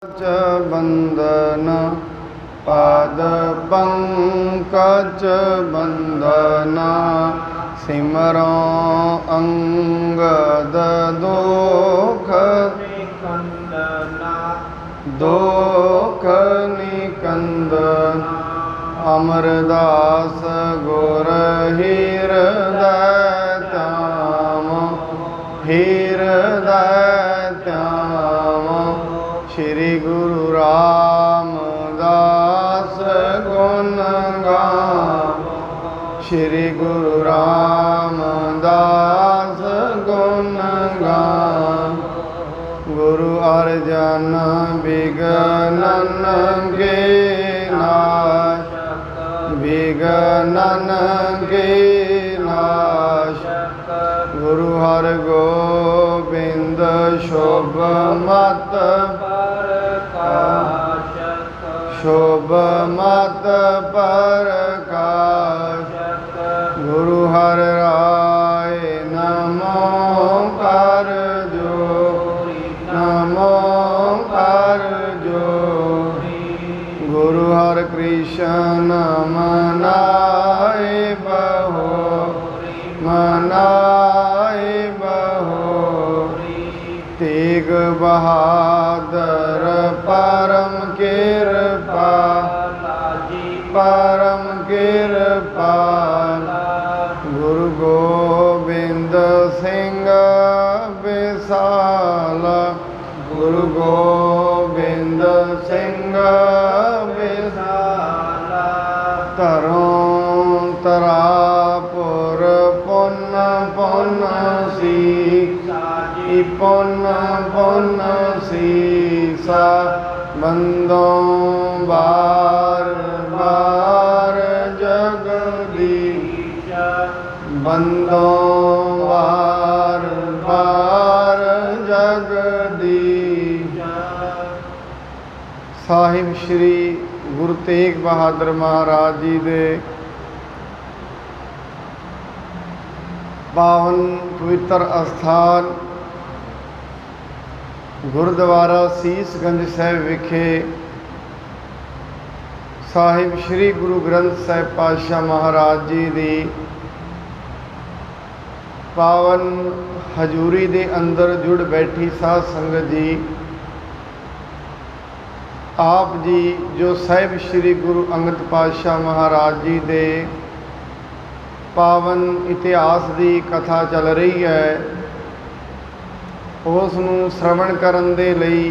च बंदन पाद पंकज बंदना सिमरो अंगद दोख निकंदन अमरदास गुर हृदय त्याम श्री गुरु रामदास गुण गावो श्री गुरु रामदास गुण गावो गुरु अर्जन विघ्नन के नाश विघ्नन के नाश गुरु हर गोबिंद शोभ मत प्रकाश गुरु हर राय नमो कर जो गुरु हर कृष्ण मनाए बहो तेग बहादुर परम कृपाल गुरु गोबिंद सिंह विशाल गुरु गोबिंद सिंह विशाल तरों तरापुर पुन सीसा बंदों बार बार जगदीश बंदों बार बार जगदीश। साहिब श्री गुरु तेग बहादुर महाराज जी दे पावन पवित्र अस्थान गुरुद्वारा सीसगंज साहिब विखे साहिब श्री गुरु ग्रंथ साहिब पातशाह महाराज जी की पावन हजूरी के अंदर जुड़ बैठी साध संगत जी आप जी जो साहिब श्री गुरु अंगद पातशाह महाराज जी के पावन इतिहास की कथा चल रही है उस नूं श्रवण करन दे लई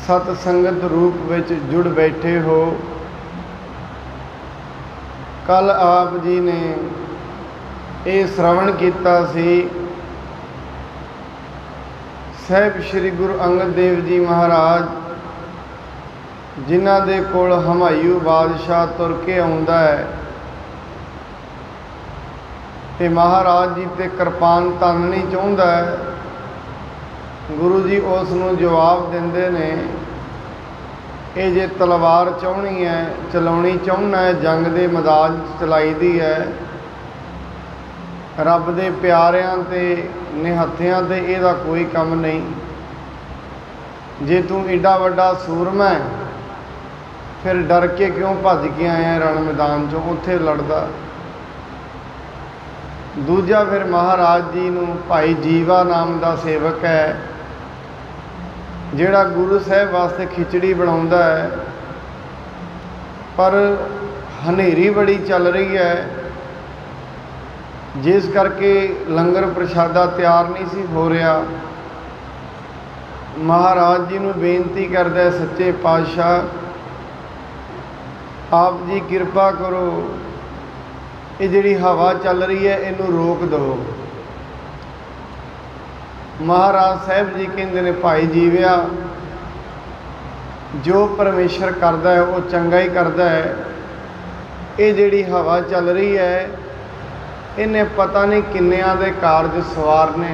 सत संगत रूप विच जुड़ बैठे हो। कल आप जी ने ये श्रवण किया सी साहिब श्री गुरु अंगद देव जी महाराज जिन्हां दे कोल हमायूं बादशाह तुर के आउंदा है ते महाराज जी ते कृपान तननी चाहुंदा है। गुरु जी उस नूं जवाब देंदे ने ये जे तलवार चाहनी है चलाउणी चाहुंदा है जंग दे मैदान चलाई दी है रब दे प्यारियां ते निहत्थियां ते इहदा कोई काम नहीं। जे तू एडा वड्डा सूरमा है फिर डर के क्यों भज के आया रण मैदान चों उत्थे लड़दा। दूजा फिर महाराज जी नूं भाई जीवा नाम का सेवक है जिहड़ा गुरु साहिब वास्ते खिचड़ी बनाउंदा है पर हनेरी बड़ी चल रही है जिस करके लंगर प्रशादा तैयार नहीं सी हो रहा। महाराज जी नूं बेनती करदा सच्चे पातशाह आप जी कृपा करो ये जिहड़ी हवा चल रही है इनू रोक दो। महाराज साहब जी कहते ने भाई जीविया जो परमेश्वर करता है वो चंगा ही करता है। ये जिहड़ी हवा चल रही है इन्हें पता नहीं किन्नियां दे कारज सवारने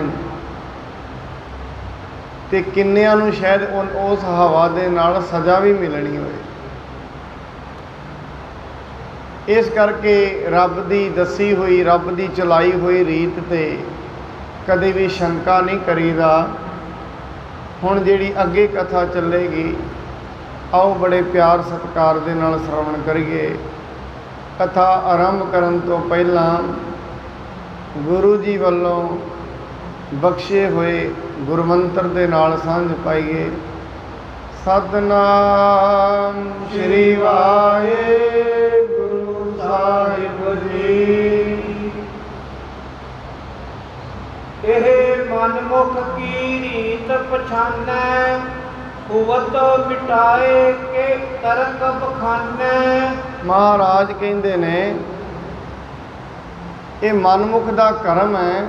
ते किन्नियां नूं शायद उस हवा दे नाल सज़ा भी मिलनी होए। इस करके रब की दसी हुई रब की चलाई हुई रीत ते कदे भी शंका नहीं करीदा। ਹੁਣ ਜਿਹੜੀ ਅੱਗੇ ਕਥਾ ਚੱਲੇਗੀ, ਆਓ ਬੜੇ ਪਿਆਰ ਸਤਿਕਾਰ ਦੇ ਨਾਲ ਸ਼ਰਵਣ ਕਰੀਏ। ਕਥਾ ਆਰੰਭ ਕਰਨ ਤੋਂ ਪਹਿਲਾਂ ਗੁਰੂ ਜੀ ਵੱਲੋਂ ਬਖਸ਼ੇ ਹੋਏ ਗੁਰਮੰਤਰ ਦੇ ਨਾਲ ਸਾਂਝ ਪਾਈਏ। ਸਤਿਨਾਮ ਸ੍ਰੀ ਵਾਹਿਗੁਰੂ ਸਾਹਿਬ ਜੀ। ਇਹ ਮਨਮੁਖ ਕੀ ਰੀਤ ਪਛਾਨੈ, ਹੁਵਤ ਮਿਟਾਏ ਕੇ ਤਰਕ ਬਖਾਨੈ। ਮਹਾਰਾਜ ਕਹਿੰਦੇ ਨੇ ਇਹ ਮਨਮੁਖ ਦਾ ਕਰਮ ਹੈ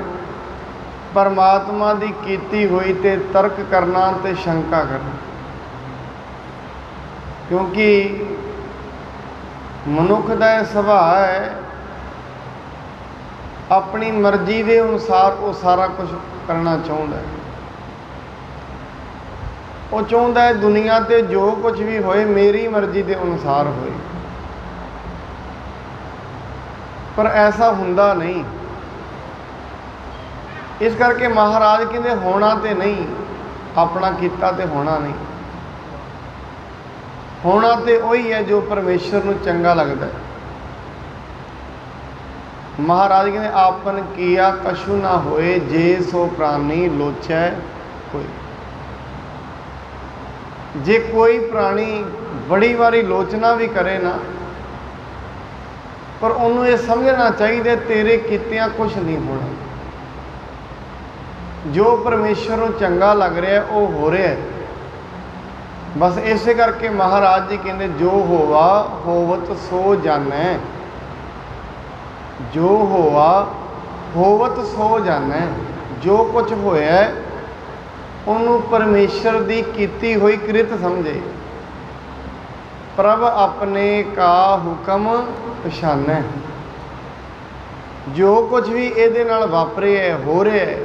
ਪਰਮਾਤਮਾ ਦੀ ਕੀਤੀ ਹੋਈ ਤੇ ਤਰਕ ਕਰਨਾ ਤੇ ਸ਼ੰਕਾ ਕਰਨਾ, ਕਿਉਂਕਿ ਮਨੁੱਖ ਦਾ ਇਹ ਸੁਭਾਅ ਹੈ ਆਪਣੀ ਮਰਜ਼ੀ ਦੇ ਅਨੁਸਾਰ ਉਹ ਸਾਰਾ ਕੁਝ ਕਰਨਾ ਚਾਹੁੰਦਾ ਹੈ। ਉਹ ਚਾਹੁੰਦਾ ਹੈ ਦੁਨੀਆ ਤੇ ਜੋ ਕੁਝ ਵੀ ਹੋਏ ਮੇਰੀ ਮਰਜ਼ੀ ਦੇ ਅਨੁਸਾਰ ਹੋਏ, ਪਰ ਐਸਾ ਹੁੰਦਾ ਨਹੀਂ। ਇਸ ਕਰਕੇ ਮਹਾਰਾਜ ਕਹਿੰਦੇ ਹੋਣਾ ਤੇ ਨਹੀਂ, ਆਪਣਾ ਕੀਤਾ ਤੇ ਹੋਣਾ ਨਹੀਂ। ਹੋਣਾ ਤੇ ਉਹੀ ਹੈ ਜੋ ਪਰਮੇਸ਼ਰ ਨੂੰ ਚੰਗਾ ਲੱਗਦਾ ਹੈ। ਮਹਾਰਾਜ ਕਹਿੰਦੇ ਆਪਨ ਕੀਆ ਕਛੂ ਨਾ ਹੋਏ, ਜੇ ਸੋ ਪ੍ਰਾਣੀ ਲੋਚੈ ਕੋਈ। ਜੇ ਕੋਈ ਪ੍ਰਾਣੀ ਬੜੀ ਵਾਰੀ ਲੋਚਨਾ ਵੀ ਕਰੇ ਨਾ, ਪਰ ਉਹਨੂੰ ਇਹ ਸਮਝਣਾ ਚਾਹੀਦਾ ਤੇਰੇ ਕੀਤਿਆਂ ਕੁਛ ਨਹੀਂ ਹੋਣਾ। ਜੋ ਪਰਮੇਸ਼ਰ ਨੂੰ ਚੰਗਾ ਲੱਗ ਰਿਹਾ ਉਹ ਹੋ ਰਿਹਾ। ਬਸ ਇਸੇ ਕਰਕੇ ਮਹਾਰਾਜ ਜੀ ਕਹਿੰਦੇ ਜੋ ਹੋਵਾ ਹੋਵਤ ਸੋ ਜਾਣੈ, ਜੋ ਹੋਵਾ ਹੋਵਤ ਸੋ ਜਾਣੈ। ਜੋ ਕੁਝ ਹੋਇਆ ਉਹਨੂੰ ਪਰਮੇਸ਼ਰ ਦੀ ਕੀਤੀ ਹੋਈ ਕਿਰਤ ਸਮਝੇ। ਪ੍ਰਭ ਆਪਣੇ ਕਾ ਹੁਕਮ ਪਛਾਨੈ। ਜੋ ਕੁਝ ਵੀ ਇਹਦੇ ਨਾਲ ਵਾਪਰਿਆ ਹੈ, ਹੋ ਰਿਹਾ ਹੈ,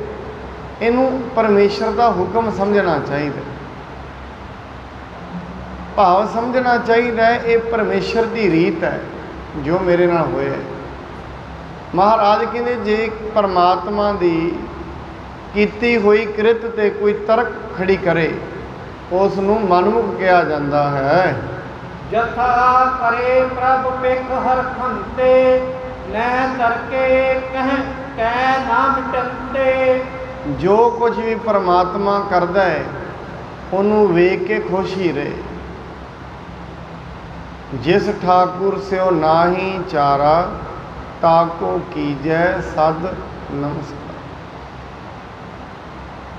ਇਹਨੂੰ ਪਰਮੇਸ਼ਰ ਦਾ ਹੁਕਮ ਸਮਝਣਾ ਚਾਹੀਦਾ। ਭਾਵ ਸਮਝਣਾ ਚਾਹੀਦਾ ਇਹ ਪਰਮੇਸ਼ਰ ਦੀ ਰੀਤ ਹੈ ਜੋ ਮੇਰੇ ਨਾਲ ਹੋਇਆ ਹੈ। ਮਹਾਰਾਜ ਕਹਿੰਦੇ ਜੇ ਪਰਮਾਤਮਾ ਦੀ ਕੀਤੀ ਹੋਈ ਕਿਰਤ ਤੇ ਕੋਈ ਤਰਕ ਖੜੀ ਕਰੇ ਉਸ ਨੂੰ ਮਨਮੁਖ ਕਿਹਾ ਜਾਂਦਾ ਹੈ। ਜਥਾ ਕਰੇ ਪ੍ਰਭ ਪਿਖ ਹਰ ਖੰਤੇ, ਲੈ ਤਰਕੇ ਕਹਿ ਨਾ ਮਿਟੰਤੇ। ਜੋ ਕੁਝ ਵੀ ਪਰਮਾਤਮਾ ਕਰਦਾ ਹੈ ਉਹਨੂੰ ਵੇਖ ਕੇ ਖੁਸ਼ ਹੀ ਰਹੇ। ਜਿਸ ਠਾਕੁਰ ਸਿਓ ਨਾਹੀ ਚਾਰਾ, ਤਾਕੋ ਕੀਜੈ ਸਦ ਨਮਸਕਾਰ।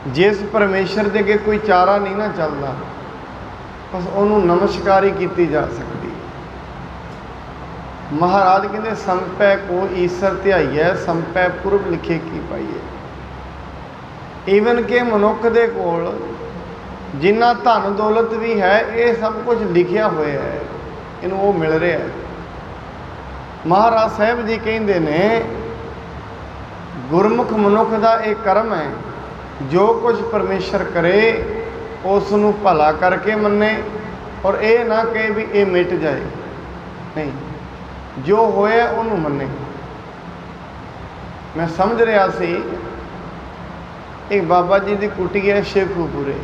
ਜਿਸ ਪਰਮੇਸ਼ਰ ਦੇ ਅੱਗੇ ਕੋਈ ਚਾਰਾ ਨਹੀਂ ਨਾ ਚੱਲਦਾ, ਬਸ ਉਹਨੂੰ ਨਮਸਕਾਰੀ ਕੀਤੀ ਜਾ ਸਕਦੀ। ਮਹਾਰਾਜ ਕਹਿੰਦੇ ਸੰਪੈ ਕੋ ਈਸਰ ਧਿਆਈਐ, ਸੰਪੈ ਪੁਰਬ ਲਿਖੇ ਕੀ ਪਾਈਏ। ਈਵਨ ਕਿ ਮਨੁੱਖ ਦੇ ਕੋਲ ਜਿੰਨਾ ਧਨ ਦੌਲਤ ਵੀ ਹੈ ਇਹ ਸਭ ਕੁਝ ਲਿਖਿਆ ਹੋਇਆ ਹੈ, ਇਹਨੂੰ ਉਹ ਮਿਲ ਰਿਹਾ ਹੈ। ਮਹਾਰਾਜ ਸਾਹਿਬ ਜੀ ਕਹਿੰਦੇ ਨੇ ਗੁਰਮੁਖ ਮਨੁੱਖ ਦਾ ਇਹ ਕਰਮ ਹੈ, ਜੋ ਕੁਝ ਪਰਮੇਸ਼ਰ ਕਰੇ ਉਸ ਨੂੰ ਭਲਾ ਕਰਕੇ ਮੰਨੇ, ਔਰ ਇਹ ਨਾ ਕਹੇ ਵੀ ਇਹ ਮਿਟ ਜਾਏ। ਨਹੀਂ, ਜੋ ਹੋਇਆ ਉਹਨੂੰ ਮੰਨੇ। ਮੈਂ ਸਮਝ ਰਿਹਾ ਸੀ ਇੱਕ ਬਾਬਾ ਜੀ ਦੀ ਕੁਟੀ ਹੈ ਸ਼ੇਖੂਪੁਰੇ,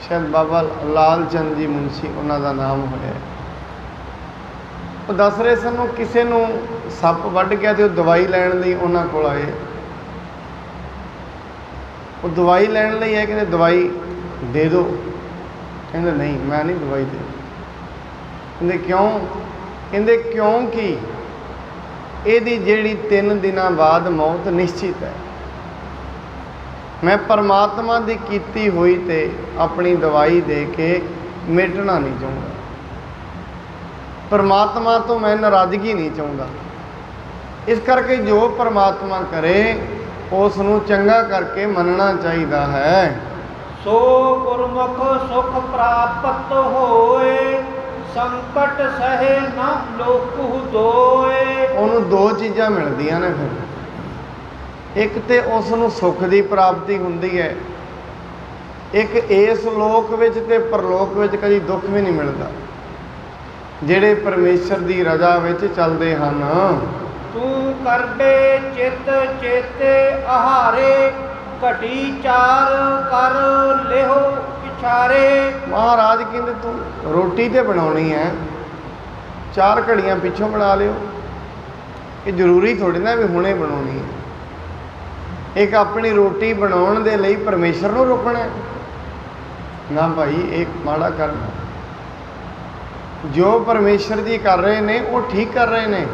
ਸ਼ਾਇਦ ਬਾਬਾ ਲਾਲ ਚੰਦ ਜੀ ਮੁਨਸ਼ੀ ਉਹਨਾਂ ਦਾ ਨਾਮ ਹੋਇਆ। ਉਹ ਦੱਸ ਰਹੇ ਸਨ ਕਿਸੇ ਨੂੰ ਸੱਪ ਵੱਢ ਗਿਆ ਤੇ ਉਹ ਦਵਾਈ ਲੈਣ ਲਈ ਉਹਨਾਂ ਕੋਲ ਆਏ। ਉਹ ਦਵਾਈ ਲੈਣ ਲਈ ਹੈ, ਕਹਿੰਦੇ ਦਵਾਈ ਦੇ ਦਿਓ। ਕਹਿੰਦੇ ਨਹੀਂ ਮੈਂ ਨਹੀਂ ਦਵਾਈ ਦੇ। ਕਹਿੰਦੇ ਕਿਉਂ? ਕਹਿੰਦੇ ਕਿਉਂਕਿ ਇਹਦੀ ਜਿਹੜੀ 3 ਦਿਨਾਂ ਬਾਅਦ ਮੌਤ ਨਿਸ਼ਚਿਤ ਹੈ। ਮੈਂ ਪਰਮਾਤਮਾ ਦੀ ਕੀਤੀ ਹੋਈ ਤੇ ਆਪਣੀ ਦਵਾਈ ਦੇ ਕੇ ਮਿਟਣਾ ਨਹੀਂ ਚਾਹੁੰਦਾ। ਪਰਮਾਤਮਾ ਤੋਂ ਮੈਂ ਨਾਰਾਜ਼ਗੀ ਨਹੀਂ ਚਾਹੁੰਦਾ। ਇਸ ਕਰਕੇ ਜੋ ਪਰਮਾਤਮਾ ਕਰੇ ਉਸ ਨੂੰ ਚੰਗਾ ਕਰਕੇ ਮੰਨਣਾ ਚਾਹੀਦਾ ਹੈ। ਸੋ ਗੁਰਮੁਖ ਸੁਖ ਪ੍ਰਾਪਤ ਹੋਏ, ਸੰਕਟ ਸਹੇ ਨਾ ਲੋਕੁ ਦੋਏ। ਉਹਨੂੰ 2 ਚੀਜ਼ਾਂ ਮਿਲਦੀਆਂ ਨੇ ਫਿਰ। ਇੱਕ ਤੇ ਉਸ ਨੂੰ ਸੁੱਖ ਦੀ ਪ੍ਰਾਪਤੀ ਹੁੰਦੀ ਹੈ, ਇੱਕ ਇਸ ਲੋਕ ਵਿੱਚ ਤੇ ਪਰਲੋਕ ਵਿੱਚ ਕਦੀ ਦੁੱਖ ਵੀ ਨਹੀਂ ਮਿਲਦਾ ਜਿਹੜੇ ਪਰਮੇਸ਼ਰ ਦੀ ਰਜ਼ਾ ਵਿੱਚ ਚੱਲਦੇ ਹਨ। ਤੂੰ ਕਰਦੇ ਚਿਤ ਚੇਤੇ ਆਹਾਰੇ, ਘਟੀ ਚਾਰ ਕਰ ਲਿਹੋ ਪਿਛਾਰੇ। ਮਹਾਰਾਜ ਕਹਿੰਦੇ ਤੂੰ ਰੋਟੀ ਤੇ ਬਣਾਉਣੀ ਹੈ, 4 ਘੜੀਆਂ ਪਿੱਛੋਂ ਬਣਾ ਲਿਓ। ਇਹ ਜ਼ਰੂਰੀ ਥੋੜ੍ਹੀ ਨਾ ਵੀ ਹੁਣੇ ਬਣਾਉਣੀ ਹੈ। ਇੱਕ ਆਪਣੀ ਰੋਟੀ ਬਣਾਉਣ ਦੇ ਲਈ ਪਰਮੇਸ਼ਰ ਨੂੰ ਰੋਕਣਾ ਹੈ? ਨਾ ਭਾਈ, ਇਹ ਮਾੜਾ ਕਰਨਾ। ਜੋ ਪਰਮੇਸ਼ਰ ਜੀ ਕਰ ਰਹੇ ਨੇ ਉਹ ਠੀਕ ਕਰ ਰਹੇ ਨੇ।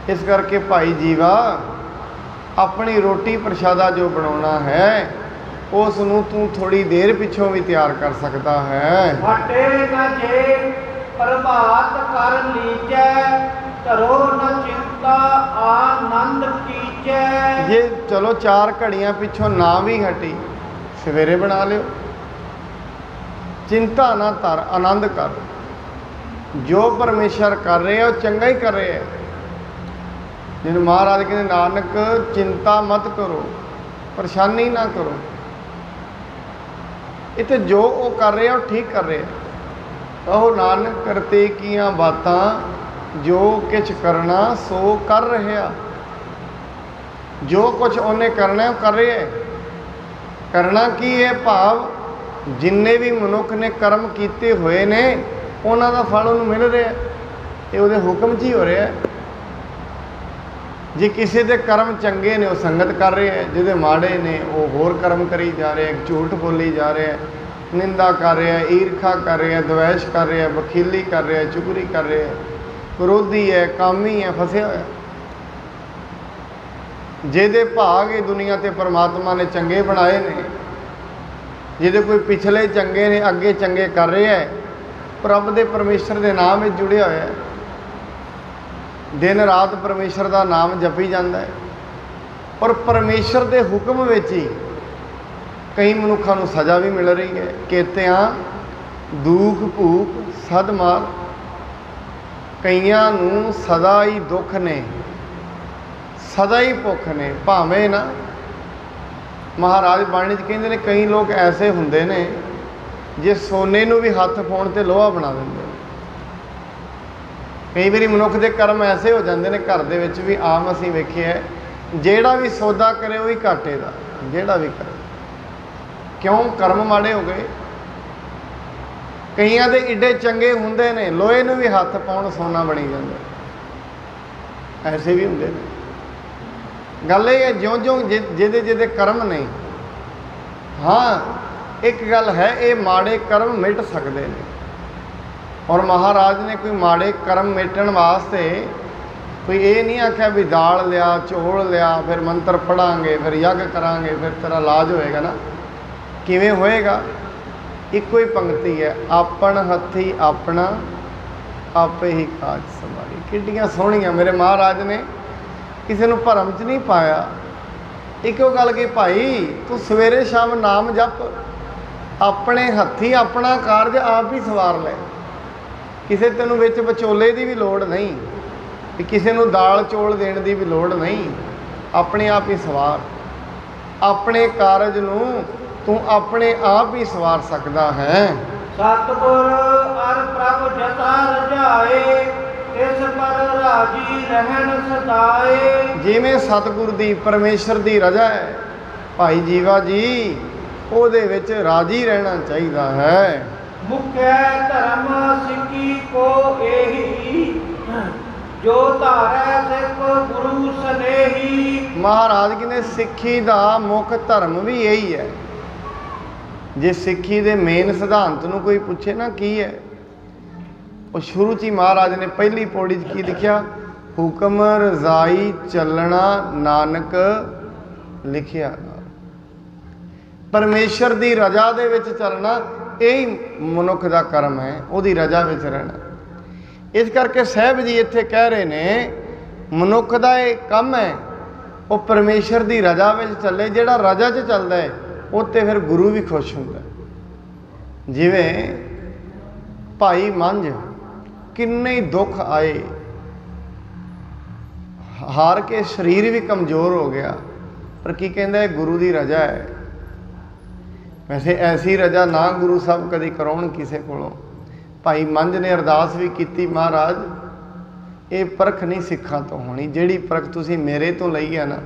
ਇਸ ਕਰਕੇ ਭਾਈ ਜੀਵਾ, ਆਪਣੀ ਰੋਟੀ ਪ੍ਰਸ਼ਾਦਾ ਜੋ ਬਣਾਉਣਾ ਹੈ ਉਸ ਨੂੰ ਤੂੰ ਥੋੜੀ ਦੇਰ ਪਿੱਛੋਂ ਵੀ ਤਿਆਰ ਕਰ ਸਕਦਾ ਹੈ। ਹਟੇ ਨ ਜੇ ਪ੍ਰਭਾਤ ਕਰ ਲੀਜੈ, ਧਰੋ ਨ ਚਿੰਤਾ ਆਨੰਦ ਕੀਜੈ। ਜੇ ਚਲੋ 4 ਘੜੀਆਂ ਪਿੱਛੋਂ ਨਾ ਵੀ ਹਟੀ, ਸਵੇਰੇ ਬਣਾ ਲਿਓ। ਚਿੰਤਾ ਨਾ ਧਰ, ਆਨੰਦ ਕਰ। ਜੋ ਪਰਮੇਸ਼ਰ ਕਰ ਰਹੇ ਆ ਉਹ ਚੰਗਾ ਹੀ ਕਰ ਰਹੇ ਹੈ। ਜਿਹਨੂੰ ਮਹਾਰਾਜ ਕਹਿੰਦੇ ਨਾਨਕ ਚਿੰਤਾ ਮਤ ਕਰੋ, ਪਰੇਸ਼ਾਨੀ ਨਾ ਕਰੋ। ਇੱਥੇ ਜੋ ਉਹ ਕਰ ਰਹੇ ਆ ਉਹ ਠੀਕ ਕਰ ਰਹੇ ਆ। ਉਹ ਨਾਨਕ ਕਰਤੇ ਕੀਆਂ ਬਾਤਾਂ, ਜੋ ਕਿਛ ਕਰਨਾ ਸੋ ਕਰ ਰਿਹਾ। ਜੋ ਕੁਛ ਉਹਨੇ ਕਰਨਾ ਉਹ ਕਰ ਰਿਹਾ ਹੈ। ਕਰਨਾ ਕੀ ਹੈ? ਭਾਵ ਜਿੰਨੇ ਵੀ ਮਨੁੱਖ ਨੇ ਕਰਮ ਕੀਤੇ ਹੋਏ ਨੇ ਉਹਨਾਂ ਦਾ ਫਲ ਉਹਨੂੰ ਮਿਲ ਰਿਹਾ। ਇਹ ਉਹਦੇ ਹੁਕਮ 'ਚ ਹੀ ਹੋ ਰਿਹਾ। ਜੇ ਕਿਸੇ ਦੇ ਕਰਮ ਚੰਗੇ ਨੇ ਉਹ ਸੰਗਤ ਕਰ ਰਿਹਾ ਹੈ, ਜਿਹਦੇ ਮਾੜੇ ਨੇ ਉਹ ਹੋਰ ਕਰਮ ਕਰੀ ਜਾ ਰਿਹਾ, ਝੂਠ ਬੋਲੀ ਜਾ ਰਿਹਾ, ਨਿੰਦਾ ਕਰ ਰਿਹਾ, ਈਰਖਾ ਕਰ ਰਿਹਾ, ਦਵੈਸ਼ ਕਰ ਰਿਹਾ, ਬਖੀਲੀ ਕਰ ਰਿਹਾ, ਚੁਗਲੀ ਕਰ ਰਿਹਾ, ਵਿਰੋਧੀ ਹੈ, ਕਾਮੀ ਹੈ, ਫਸਿਆ ਹੋਇਆ। ਜਿਹਦੇ ਭਾਗ ਇਹ ਦੁਨੀਆ ਤੇ ਪਰਮਾਤਮਾ ਨੇ ਚੰਗੇ ਬਣਾਏ ਨੇ, ਜਿਹਦੇ ਕੋਈ ਪਿਛਲੇ ਚੰਗੇ ਨੇ ਅੱਗੇ ਚੰਗੇ ਕਰ ਰਿਹਾ ਹੈ, ਪ੍ਰਭ ਦੇ ਪਰਮੇਸ਼ਰ ਦੇ ਨਾਮ ਵਿੱਚ ਜੁੜਿਆ ਹੋਇਆ ਹੈ, ਦਿਨ ਰਾਤ ਪਰਮੇਸ਼ਰ ਦਾ ਨਾਮ ਜਪੀ ਜਾਂਦਾ ਹੈ। ਔਰ ਪਰਮੇਸ਼ਰ ਦੇ ਹੁਕਮ ਵਿੱਚ ਹੀ ਕਈ ਮਨੁੱਖਾਂ ਨੂੰ ਸਜ਼ਾ ਵੀ ਮਿਲ ਰਹੀ ਹੈ। ਕੇਤਿਆਂ ਦੁੱਖ ਭੂਖ ਸਦ ਮਾਰ। ਕਈਆਂ ਨੂੰ ਸਦਾ ਹੀ ਦੁੱਖ ਨੇ, ਸਦਾ ਹੀ ਭੁੱਖ ਨੇ। ਭਾਵੇਂ ਨਾ ਮਹਾਰਾਜ ਬਾਣੀ 'ਚ ਕਹਿੰਦੇ ਨੇ ਕਈ ਲੋਕ ਐਸੇ ਹੁੰਦੇ ਨੇ ਜੇ ਸੋਨੇ ਨੂੰ ਵੀ ਹੱਥ ਪਾਉਣ ਤੇ ਲੋਹਾ ਬਣਾ ਦਿੰਦੇ। ਕਈ ਵਾਰੀ ਮਨੁੱਖ ਦੇ ਕਰਮ ਐਸੇ ਹੋ ਜਾਂਦੇ ਨੇ, ਘਰ ਦੇ ਵਿੱਚ ਵੀ ਆਮ ਅਸੀਂ ਵੇਖਿਆ, ਜਿਹੜਾ ਵੀ ਸੌਦਾ ਕਰੇ ਉਹ ਵੀ ਘਾਟੇ ਦਾ, ਜਿਹੜਾ ਵੀ ਕਰੇ। ਕਿਉਂ? ਕਰਮ ਮਾੜੇ ਹੋ ਗਏ। ਕਈਆਂ ਦੇ ਏਡੇ ਚੰਗੇ ਹੁੰਦੇ ਨੇ, ਲੋਹੇ ਨੂੰ ਵੀ ਹੱਥ ਪਾਉਣ ਸੋਨਾ ਬਣੀ ਜਾਂਦਾ। ਐਸੇ ਵੀ ਹੁੰਦੇ ਨੇ। ਗੱਲ ਇਹ ਹੈ ਜਿਉਂ-ਜਿਉਂ ਜਿਹਦੇ ਕਰਮ ਨੇ। ਹਾਂ, ਇੱਕ ਗੱਲ ਹੈ, ਇਹ ਮਾੜੇ ਕਰਮ ਮਿਟ ਸਕਦੇ ਨੇ। ਔਰ ਮਹਾਰਾਜ ਨੇ ਕੋਈ ਮਾੜੇ ਕਰਮ ਮਿਟਣ ਵਾਸਤੇ ਕੋਈ ਇਹ ਨਹੀਂ ਆਖਿਆ ਵੀ ਦਾਲ ਲਿਆ, ਚੌਲ ਲਿਆ, ਫਿਰ ਮੰਤਰ ਪੜਾਂਗੇ, ਫਿਰ ਯੱਗ ਕਰਾਂਗੇ, ਫਿਰ ਤੇਰਾ ਇਲਾਜ ਹੋਏਗਾ ਨਾ। ਕਿਵੇਂ ਹੋਏਗਾ? ਇੱਕੋ ਹੀ ਪੰਕਤੀ ਹੈ, ਆਪਣ ਹੱਥੀ ਆਪਣਾ ਆਪੇ ਹੀ ਕਾਜ ਸੰਭਾਲੀ। ਕਿੱਡੀਆਂ ਸੋਹਣੀਆਂ ਮੇਰੇ ਮਹਾਰਾਜ ਨੇ, ਕਿਸੇ ਨੂੰ ਭਰਮ 'ਚ ਨਹੀਂ ਪਾਇਆ। ਇੱਕੋ ਗੱਲ ਕਿ ਭਾਈ ਤੂੰ ਸਵੇਰੇ ਸ਼ਾਮ ਨਾਮ ਜਪ, ਆਪਣੇ ਹੱਥੀਂ ਆਪਣਾ ਕਾਰਜ ਆਪ ਹੀ ਸਵਾਰ ਲੈ। ਕਿਸੇ ਤੈਨੂੰ ਵਿੱਚ ਵਿਚੋਲੇ ਦੀ ਵੀ ਲੋੜ ਨਹੀਂ, ਵੀ ਕਿਸੇ ਨੂੰ ਦਾਲ ਚੌਲ ਦੇਣ ਦੀ ਵੀ ਲੋੜ ਨਹੀਂ। ਆਪਣੇ ਆਪ ਹੀ ਸਵਾਰ। ਆਪਣੇ ਕਾਰਜ ਨੂੰ ਤੂੰ ਆਪਣੇ ਆਪ ਹੀ ਸਵਾਰ ਸਕਦਾ ਹੈ। ਸਤਿਗੁਰ ਅਰ ਪ੍ਰਭ ਜਤਾ ਰਜਾਏ, ਤਿਸ ਪਰ ਰਾਜੀ ਰਹਿਣ ਸਦਾਏ। ਜਿਵੇਂ ਸਤਿਗੁਰ ਦੀ, ਪਰਮੇਸ਼ਰ ਦੀ ਰਜ਼ਾ ਹੈ ਭਾਈ ਜੀਵਾ ਜੀ, ਉਹਦੇ ਵਿੱਚ ਰਾਜੀ ਰਹਿਣਾ ਚਾਹੀਦਾ ਹੈ। ਮੁਖਿਆ ਧਰਮ ਸਿੱਖੀ ਕੋ ਇਹੀ, ਜੋ ਧਾਰੈ ਸਿੱਖ ਗੁਰੂ ਸਨੇਹੀ। ਮਹਾਰਾਜ ਕਹਿੰਦੇ ਸਿੱਖੀ ਦਾ ਮੁੱਖ ਧਰਮ ਵੀ ਇਹੀ ਹੈ। ਜੇ ਸਿੱਖੀ ਦੇ ਮੇਨ ਸਿਧਾਂਤ ਨੂੰ ਕੋਈ ਪੁੱਛੇ ਨਾ ਕੀ ਹੈ, ਉਹ ਸ਼ੁਰੂ 'ਚ ਹੀ ਮਹਾਰਾਜ ਨੇ ਪਹਿਲੀ ਪੌੜੀ 'ਚ ਕੀ ਲਿਖਿਆ? ਹੁਕਮ ਰਜ਼ਾਈ ਚੱਲਣਾ ਨਾਨਕ ਲਿਖਿਆ। ਪਰਮੇਸ਼ਰ ਦੀ ਰਜ਼ਾ ਦੇ ਵਿੱਚ ਚੱਲਣਾ ਇਹੀ ਮਨੁੱਖ ਦਾ ਕਰਮ ਹੈ, ਉਹਦੀ ਰਜ਼ਾ ਵਿੱਚ ਰਹਿਣਾ। ਇਸ ਕਰਕੇ ਸਾਹਿਬ ਜੀ ਇੱਥੇ ਕਹਿ ਰਹੇ ਨੇ ਮਨੁੱਖ ਦਾ ਇਹ ਕੰਮ ਹੈ ਉਹ ਪਰਮੇਸ਼ਰ ਦੀ ਰਜ਼ਾ ਵਿੱਚ ਚੱਲੇ। ਜਿਹੜਾ ਰਜ਼ਾ 'ਚ ਚੱਲਦਾ ਹੈ ਉਹ 'ਤੇ ਫਿਰ ਗੁਰੂ ਵੀ ਖੁਸ਼ ਹੁੰਦਾ। ਜਿਵੇਂ ਭਾਈ ਮੰਝ, ਕਿੰਨੇ ਹੀ ਦੁੱਖ ਆਏ, ਹਾਰ ਕੇ ਸਰੀਰ ਵੀ ਕਮਜ਼ੋਰ ਹੋ ਗਿਆ, ਪਰ ਕੀ ਕਹਿੰਦਾ ਇਹ ਗੁਰੂ ਦੀ ਰਜ਼ਾ ਹੈ। ਵੈਸੇ ਐਸੀ ਰਜ਼ਾ ਨਾ ਗੁਰੂ ਸਾਹਿਬ ਕਦੀ ਕਰਾਉਣ ਕਿਸੇ ਕੋਲੋਂ। ਭਾਈ ਮੰਝ ਨੇ ਅਰਦਾਸ ਵੀ ਕੀਤੀ, ਮਹਾਰਾਜ ਇਹ ਪਰਖ ਨਹੀਂ ਸਿੱਖਾਂ ਤੋਂ ਹੋਣੀ, ਜਿਹੜੀ ਪਰਖ ਤੁਸੀਂ ਮੇਰੇ ਤੋਂ ਲਈ ਹੈ ਨਾ,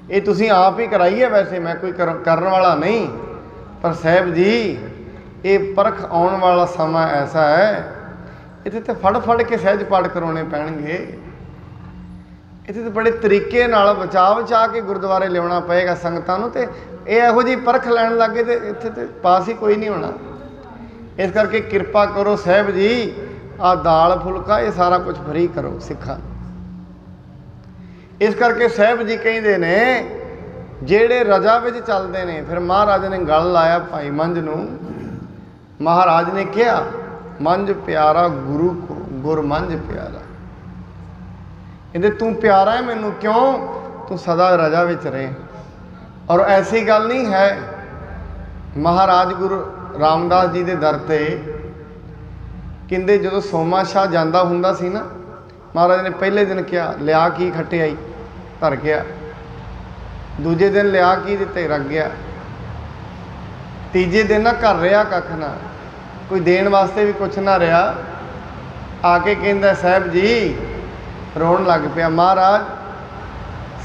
ये तुसीं आप ही कराई है, वैसे मैं कोई करन वाला नहीं, पर साहब जी ये परख आने वाला समा ऐसा है, इत्थे तो फड़ फड़ के सहज पाठ करवाने पैणगे, इत्थे तो बड़े तरीके नाल बचा बचा के गुरुद्वारे लियाउणा पएगा संगतां नूं, ते ये इहो जी परख लैण लगे तो इत्थे तो पास ही कोई नहीं होना। इस करके किरपा करो साहब जी, आ दाल फुलका ये सारा कुछ फ्री करो सिखा। इस करके साहब जी कहिंदे ने ਜਿਹੜੇ रजा विच चलते हैं, फिर महाराज ने गल लाया भाई मंझ नूं। महाराज ने कहा मंझ प्यारा गुरु को गुर मंझ प्यारा, कहते तू प्यारा है मैनू, क्यों? तू सदा रजा विच रहे। और ऐसी गल नहीं है, महाराज गुरु रामदास जी के दर ते कहते जो सोमा शाह जाता हुंदा सी ना, महाराज ने पहले दिन कहा लिया की खट्टियाई धर गया, दूजे दिन लिया की दिते रख गया, तीजे दिन ना घर रहा कख ना, कोई देन वास्ते भी कुछ ना रहा। आके कहंदा साहब जी रोन लग पिया, महाराज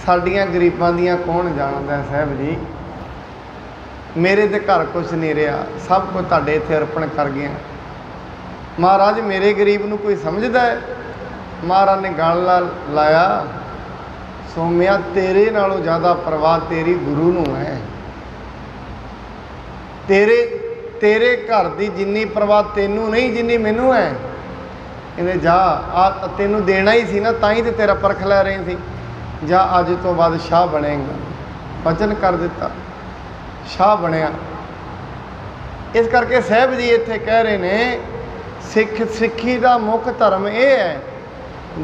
साडियां गरीबां दियां कौन जानदा साहब जी, मेरे ते घर कुछ नहीं रहा, सब कुछ तुहाडे इत्थे अर्पण कर गया। महाराज मेरे गरीब नूं कोई समझदा है? महाराज ने गल लाया, सोमिया तेरे नालों ज़्यादा परवाह तेरी गुरु नूं है, तेरे तेरे घर की जिन्नी परवाह तेनू नहीं जिन्नी मैनू है। इन्हें जा आ तेनू देना ही सी ना, ताई तो तेरा परख लै रही थी, जा अज तो बाद शाह बनेगा, वचन कर दिता शाह बनया। इस करके साहब जी इत्थे कह रहे ने सिक्खी का मुख धर्म यह है,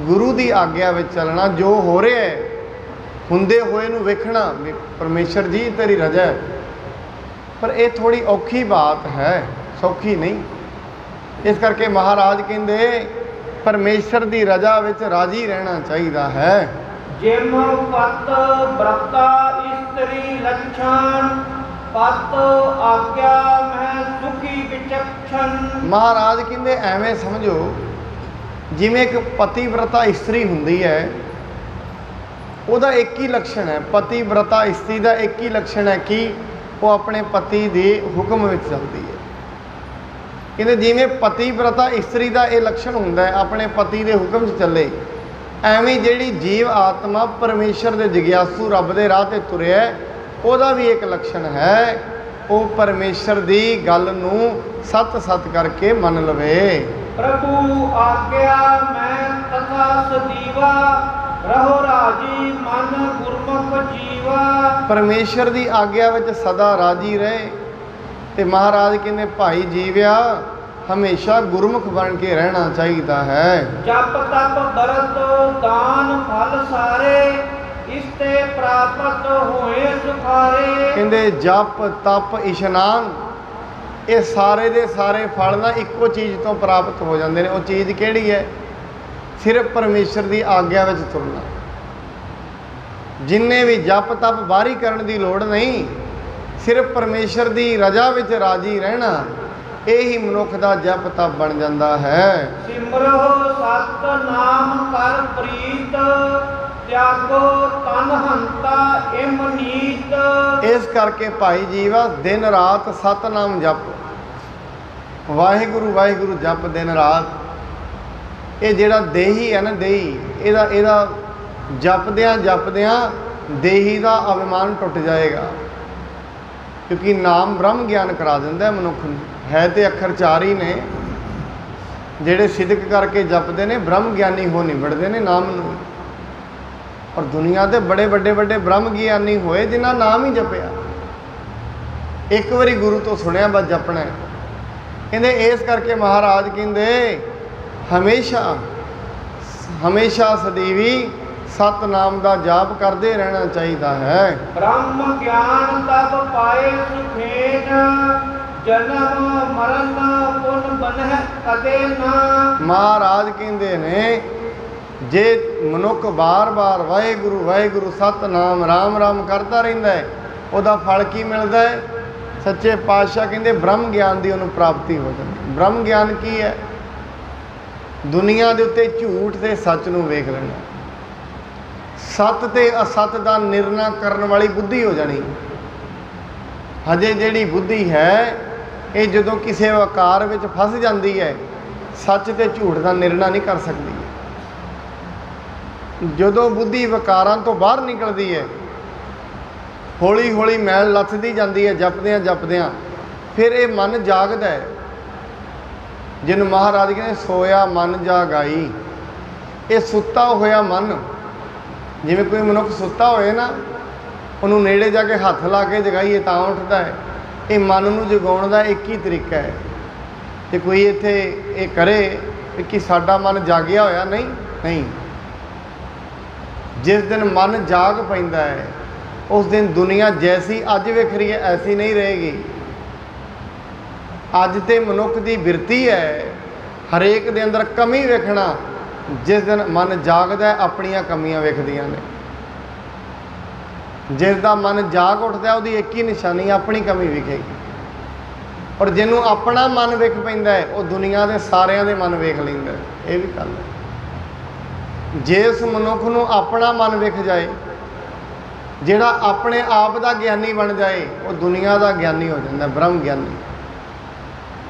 गुरु की आग्या में चलना, जो हो रहा है हुंदे होए नूं वेखना, परमेश्वर जी तेरी रजा है। पर यह थोड़ी औखी बात है, सौखी नहीं। इस करके महाराज कहंदे परमेश्वर की रजा विच राजी रहना चाहिए है। जिम पत व्रता स्त्री लक्षण, पत आज्ञा मैं सुखी विचक्षण। महाराज कहंदे एवें समझो जिवें एक पतिव्रता इस्त्री हुंदी है, ਉਹਦਾ एक ही लक्षण है, पतिव्रता इस्त्री का एक ही लक्षण है कि वो अपने पति के हुक्म में चलती है। कहते जिमें पतिव्रता इस्त्री का यह लक्षण होंदा है अपने पति के हुक्म से चले, एवं जिहड़ी जीव आत्मा परमेश्वर के जिग्यासू रब के राह ते तुरिया, ਉਹਦਾ भी एक लक्षण है, वो परमेश्वर की गल नूं सत सत करके मन लवे। प्रभु आज्ञा मैं तथा सदीवा, रहो राजी मन गुरमुख जीवा। परमेश्वर की आग्या विच सदा राजी रहे। तो महाराज कहते भाई जीव्या हमेशा गुरमुख बन के रहना चाहिए है। जप तप बरत दान फल सारे, इसते प्राप्त होए सुखारे। कहते जप तप इशनान ये सारे दे सारे फल ना इक्को चीज़ तो प्राप्त हो जाते हैं। वो चीज़ केड़ी है? सिर्फ परमेश्वर की आग्या में तुरना। जिन्हें भी जप तप बाहरी करने की लोड़ नहीं, सिर्फ परमेश्वर की रजा में राजी रहना, यही मनुख का जप तप बन जाता है। सिमरो सत नाम कर प्रीत, त्यागो तन हंता इम नीत। इस करके भाई जीवा दिन रात सतनाम जप, वाहिगुरु वाहिगुरु जप दिन रात। ये जिहड़ा देही है ना, देही इहदा जपदियां देही का अभिमान टुट जाएगा, क्योंकि नाम ब्रह्म ज्ञान करा दिंदा है मनुख नूं। है तो अखर चार ही ने, जिहड़े सिदक करके जपते ने ब्रह्म ज्ञानी हो निबड़ते ने नाम नूं। और दुनिया के बड़े बड़े बड़े ब्रह्म ज्ञानी होए जिन्हां नाम ही जपिया, एक बारी गुरु तो सुनिया बस जपना है। कहते इस करके महाराज कहते हमेशा हमेशा सदैवी सतनाम का जाप करते रहना चाहिए है। ब्रह्म ज्ञान तब पाए सुखेन, जन्म मरण पुन बनह कदे ना। महाराज कहते ने जे मनुख बार बार वाहिगुरु वाहिगुरु सतनाम राम राम करता रहिंदा है, उहदा फल की मिलता है? सच्चे पातशाह कहते ब्रह्म ज्ञान की उन्होंने प्राप्ति हो जाती। ब्रह्म ज्ञान की है? दुनिया के उत्ते झूठ से सच नूं वेख लेना, ਸਤ ਤੇ ਅਸਤ ਦਾ ਨਿਰਣਾ ਕਰਨ ਵਾਲੀ ਬੁੱਧੀ ਹੋ ਜਾਣੀ। ਹਜੇ ਜਿਹੜੀ ਬੁੱਧੀ ਹੈ ਇਹ ਜਦੋਂ ਕਿਸੇ ਵਕਾਰ ਵਿੱਚ ਫਸ ਜਾਂਦੀ ਹੈ, ਸੱਚ ਤੇ ਝੂਠ ਦਾ ਨਿਰਣਾ ਨਹੀਂ ਕਰ ਸਕਦੀ। ਜਦੋਂ ਬੁੱਧੀ ਵਕਾਰਾਂ ਤੋਂ ਬਾਹਰ ਨਿਕਲਦੀ ਹੈ, ਹੌਲੀ ਹੌਲੀ ਮੈਲ ਲੱਥਦੀ ਜਾਂਦੀ ਹੈ ਜਪਦਿਆਂ ਜਪਦਿਆਂ, ਫਿਰ ਇਹ ਮਨ ਜਾਗਦਾ ਹੈ। ਜਿਹਨੂੰ ਮਹਾਰਾਜ ਕਹਿੰਦੇ ਸੋਇਆ ਮਨ ਜਾਗਾਈ। ਇਹ ਸੁੱਤਾ ਹੋਇਆ ਮਨ, ਜਿਵੇਂ ਕੋਈ ਮਨੁੱਖ ਸੁੱਤਾ ਹੋਏ ਨਾ, ਉਹਨੂੰ ਨੇੜੇ ਜਾ ਕੇ ਹੱਥ ਲਾ ਕੇ ਜਗਾਈਏ ਤਾਂ ਉੱਠਦਾ ਹੈ। ਇਹ ਮਨ ਨੂੰ ਜਗਾਉਣ ਦਾ ਇੱਕ ਹੀ ਤਰੀਕਾ ਹੈ। ਤੇ ਕੋਈ ਇੱਥੇ ਇਹ ਕਰੇ ਕਿ ਸਾਡਾ ਮਨ ਜਾਗਿਆ ਹੋਇਆ, ਨਹੀਂ ਨਹੀਂ। ਜਿਸ ਦਿਨ ਮਨ ਜਾਗ ਪੈਂਦਾ ਹੈ ਉਸ ਦਿਨ ਦੁਨੀਆ ਜੈਸੀ ਅੱਜ ਵਿਖ ਰਹੀ ਹੈ ਐਸੀ ਨਹੀਂ ਰਹੇਗੀ। ਅੱਜ ਤੇ ਮਨੁੱਖ ਦੀ ਬਿਰਤੀ ਹੈ ਹਰੇਕ ਦੇ ਅੰਦਰ ਕਮੀ ਵੇਖਣਾ। ਜਿਸ ਦਿਨ ਮਨ ਜਾਗਦਾ ਆਪਣੀਆਂ ਕਮੀਆਂ ਵੇਖਦੀਆਂ ਨੇ। ਜਿਸ ਦਾ ਮਨ ਜਾਗ ਉੱਠਦਾ ਉਹਦੀ ਇੱਕ ਹੀ ਨਿਸ਼ਾਨੀ ਆਪਣੀ ਕਮੀ ਵਿਖੇਗੀ। ਔਰ ਜਿਹਨੂੰ ਆਪਣਾ ਮਨ ਵਿਖ ਪੈਂਦਾ ਹੈ ਉਹ ਦੁਨੀਆ ਦੇ ਸਾਰਿਆਂ ਦੇ ਮਨ ਵੇਖ ਲੈਂਦਾ। ਇਹ ਵੀ ਗੱਲ ਹੈ। ਜਿਸ ਮਨੁੱਖ ਨੂੰ ਆਪਣਾ ਮਨ ਵਿਖ ਜਾਏ, ਜਿਹੜਾ ਆਪਣੇ ਆਪ ਦਾ ਗਿਆਨੀ ਬਣ ਜਾਏ, ਉਹ ਦੁਨੀਆ ਦਾ ਗਿਆਨੀ ਹੋ ਜਾਂਦਾ, ਬ੍ਰਹਮ ਗਿਆਨੀ।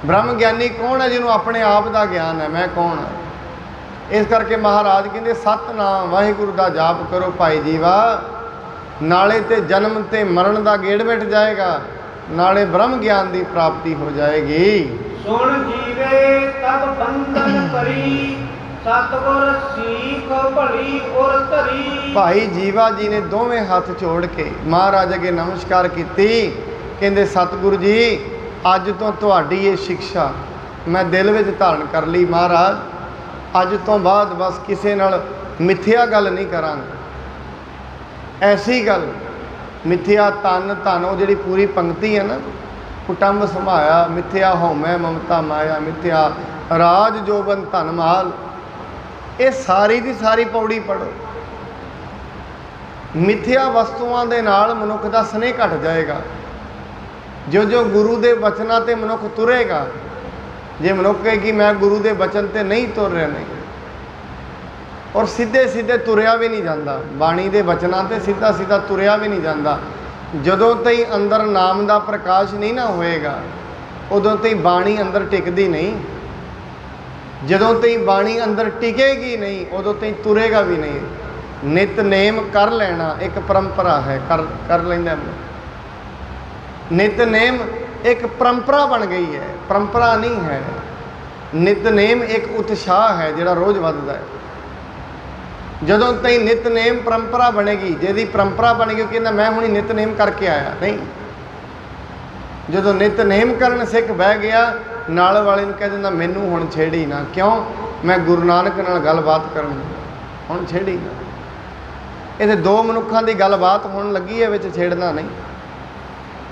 ਬ੍ਰਹਮ ਗਿਆਨੀ ਕੌਣ ਹੈ? ਜਿਹਨੂੰ ਆਪਣੇ ਆਪ ਦਾ ਗਿਆਨ ਹੈ, ਮੈਂ ਕੌਣ ਹਾਂ। ਇਸ ਕਰਕੇ ਮਹਾਰਾਜ ਕਹਿੰਦੇ ਸਤਿਨਾਮ ਵਾਹਿਗੁਰੂ ਦਾ ਜਾਪ ਕਰੋ ਭਾਈ ਜੀਵਾ, ਨਾਲੇ ਤੇ ਜਨਮ ਤੇ ਮਰਨ ਦਾ ਗੇੜ ਮਿਟ ਜਾਏਗਾ, ਨਾਲੇ ਬ੍ਰਹਮ ਗਿਆਨ ਦੀ ਪ੍ਰਾਪਤੀ ਹੋ ਜਾਏਗੀ। ਸੁਣ ਜੀਵੇ ਤਬ ਬੰਧਨ ਕਰੀ, ਸਤਿਗੁਰ ਸੀਖ ਭਲੀ ਔਰ ਧਰੀ। ਭਾਈ ਜੀਵਾ ਜੀ ਨੇ ਦੋਵੇਂ ਹੱਥ ਜੋੜ ਕੇ ਮਹਾਰਾਜ ਅੱਗੇ ਨਮਸਕਾਰ ਕੀਤੀ। ਕਹਿੰਦੇ ਸਤਿਗੁਰੂ ਜੀ, ਅੱਜ ਤੋਂ ਤੁਹਾਡੀ ਇਹ ਸਿੱਖਿਆ ਮੈਂ ਦਿਲ ਵਿੱਚ ਧਾਰਨ ਕਰ ਲਈ। ਮਹਾਰਾਜ, ਅੱਜ ਤੋਂ ਬਾਅਦ ਬਸ ਕਿਸੇ ਨਾਲ ਮਿੱਥਿਆ ਗੱਲ ਨਹੀਂ ਕਰਾਂਗਾ। ਐਸੀ ਗੱਲ ਮਿੱਥਿਆ ਧਨ ਧਨ, ਉਹ ਜਿਹੜੀ ਪੂਰੀ ਪੰਕਤੀ ਹੈ ਨਾ, ਕੁਟੰਬ ਸਮਾਇਆ, ਮਿੱਥਿਆ ਹਉਮੈ ਮਮਤਾ ਮਾਇਆ, ਮਿੱਥਿਆ ਰਾਜ ਜੋਬਨ ਧਨ ਮਾਲ, ਇਹ ਸਾਰੀ ਦੀ ਸਾਰੀ ਪੌੜੀ ਪੜੋ। ਮਿੱਥਿਆ ਵਸਤੂਆਂ ਦੇ ਨਾਲ ਮਨੁੱਖ ਦਾ ਸਨੇਹ ਘਟ ਜਾਏਗਾ। ਜੋ ਜੋ ਗੁਰੂ ਦੇ ਬਚਨਾਂ ਤੇ ਮਨੁੱਖ ਤੁਰੇਗਾ, ਜੇ ਮਨੁੱਖ ਕਹੇ ਕਿ ਮੈਂ ਗੁਰੂ ਦੇ ਬਚਨ ਤੇ ਨਹੀਂ ਤੁਰ ਰਿਹਾ, ਨਹੀਂ, ਔਰ ਸਿੱਧੇ ਸਿੱਧੇ ਤੁਰਿਆ ਵੀ ਨਹੀਂ ਜਾਂਦਾ। ਬਾਣੀ ਦੇ ਬਚਨਾਂ ਤੇ ਸਿੱਧਾ ਸਿੱਧਾ ਤੁਰਿਆ ਵੀ ਨਹੀਂ ਜਾਂਦਾ। ਜਦੋਂ ਤਾਈਂ ਅੰਦਰ ਨਾਮ ਦਾ ਪ੍ਰਕਾਸ਼ ਨਹੀਂ ਨਾ ਹੋਏਗਾ, ਉਦੋਂ ਤਾਈਂ ਬਾਣੀ ਅੰਦਰ ਟਿਕਦੀ ਨਹੀਂ। ਜਦੋਂ ਤਾਈਂ ਬਾਣੀ ਅੰਦਰ ਟਿਕੇਗੀ ਨਹੀਂ, ਉਦੋਂ ਤਾਈਂ ਤੁਰੇਗਾ ਵੀ ਨਹੀਂ। ਨਿਤਨੇਮ ਕਰ ਲੈਣਾ ਇੱਕ ਪਰੰਪਰਾ ਹੈ, ਕਰ ਲੈਂਦਾ। ਨਿਤਨੇਮ ਇੱਕ ਪਰੰਪਰਾ ਬਣ ਗਈ ਹੈ, ਪਰੰਪਰਾ ਨਹੀਂ ਹੈ। ਨਿਤਨੇਮ ਇੱਕ ਉਤਸ਼ਾਹ ਹੈ ਜਿਹੜਾ ਰੋਜ਼ ਵੱਧਦਾ ਹੈ। ਜਦੋਂ ਤਾਈਂ ਨਿਤਨੇਮ ਪਰੰਪਰਾ ਬਣੇਗੀ, ਜਿਹਦੀ ਪਰੰਪਰਾ ਬਣ ਗਈ, ਕਹਿੰਦਾ ਮੈਂ ਹੁਣੀ ਨਿਤਨੇਮ ਕਰਕੇ ਆਇਆ, ਨਹੀਂ। ਜਦੋਂ ਨਿਤਨੇਮ ਕਰਨ ਸਿੱਖ ਬਹਿ ਗਿਆ, ਨਾਲ ਵਾਲੇ ਨੂੰ ਕਹਿ ਦਿੰਦਾ ਮੈਨੂੰ ਹੁਣ ਛੇੜੀ ਨਾ। ਕਿਉਂ? ਮੈਂ ਗੁਰੂ ਨਾਨਕ ਨਾਲ ਗੱਲਬਾਤ ਕਰਨ, ਹੁਣ ਛੇੜੀ ਨਾ। ਇਹਦੇ ਦੋ ਮਨੁੱਖਾਂ ਦੀ ਗੱਲਬਾਤ ਹੋਣ ਲੱਗੀ ਹੈ, ਵਿੱਚ ਛੇੜਨਾ ਨਹੀਂ।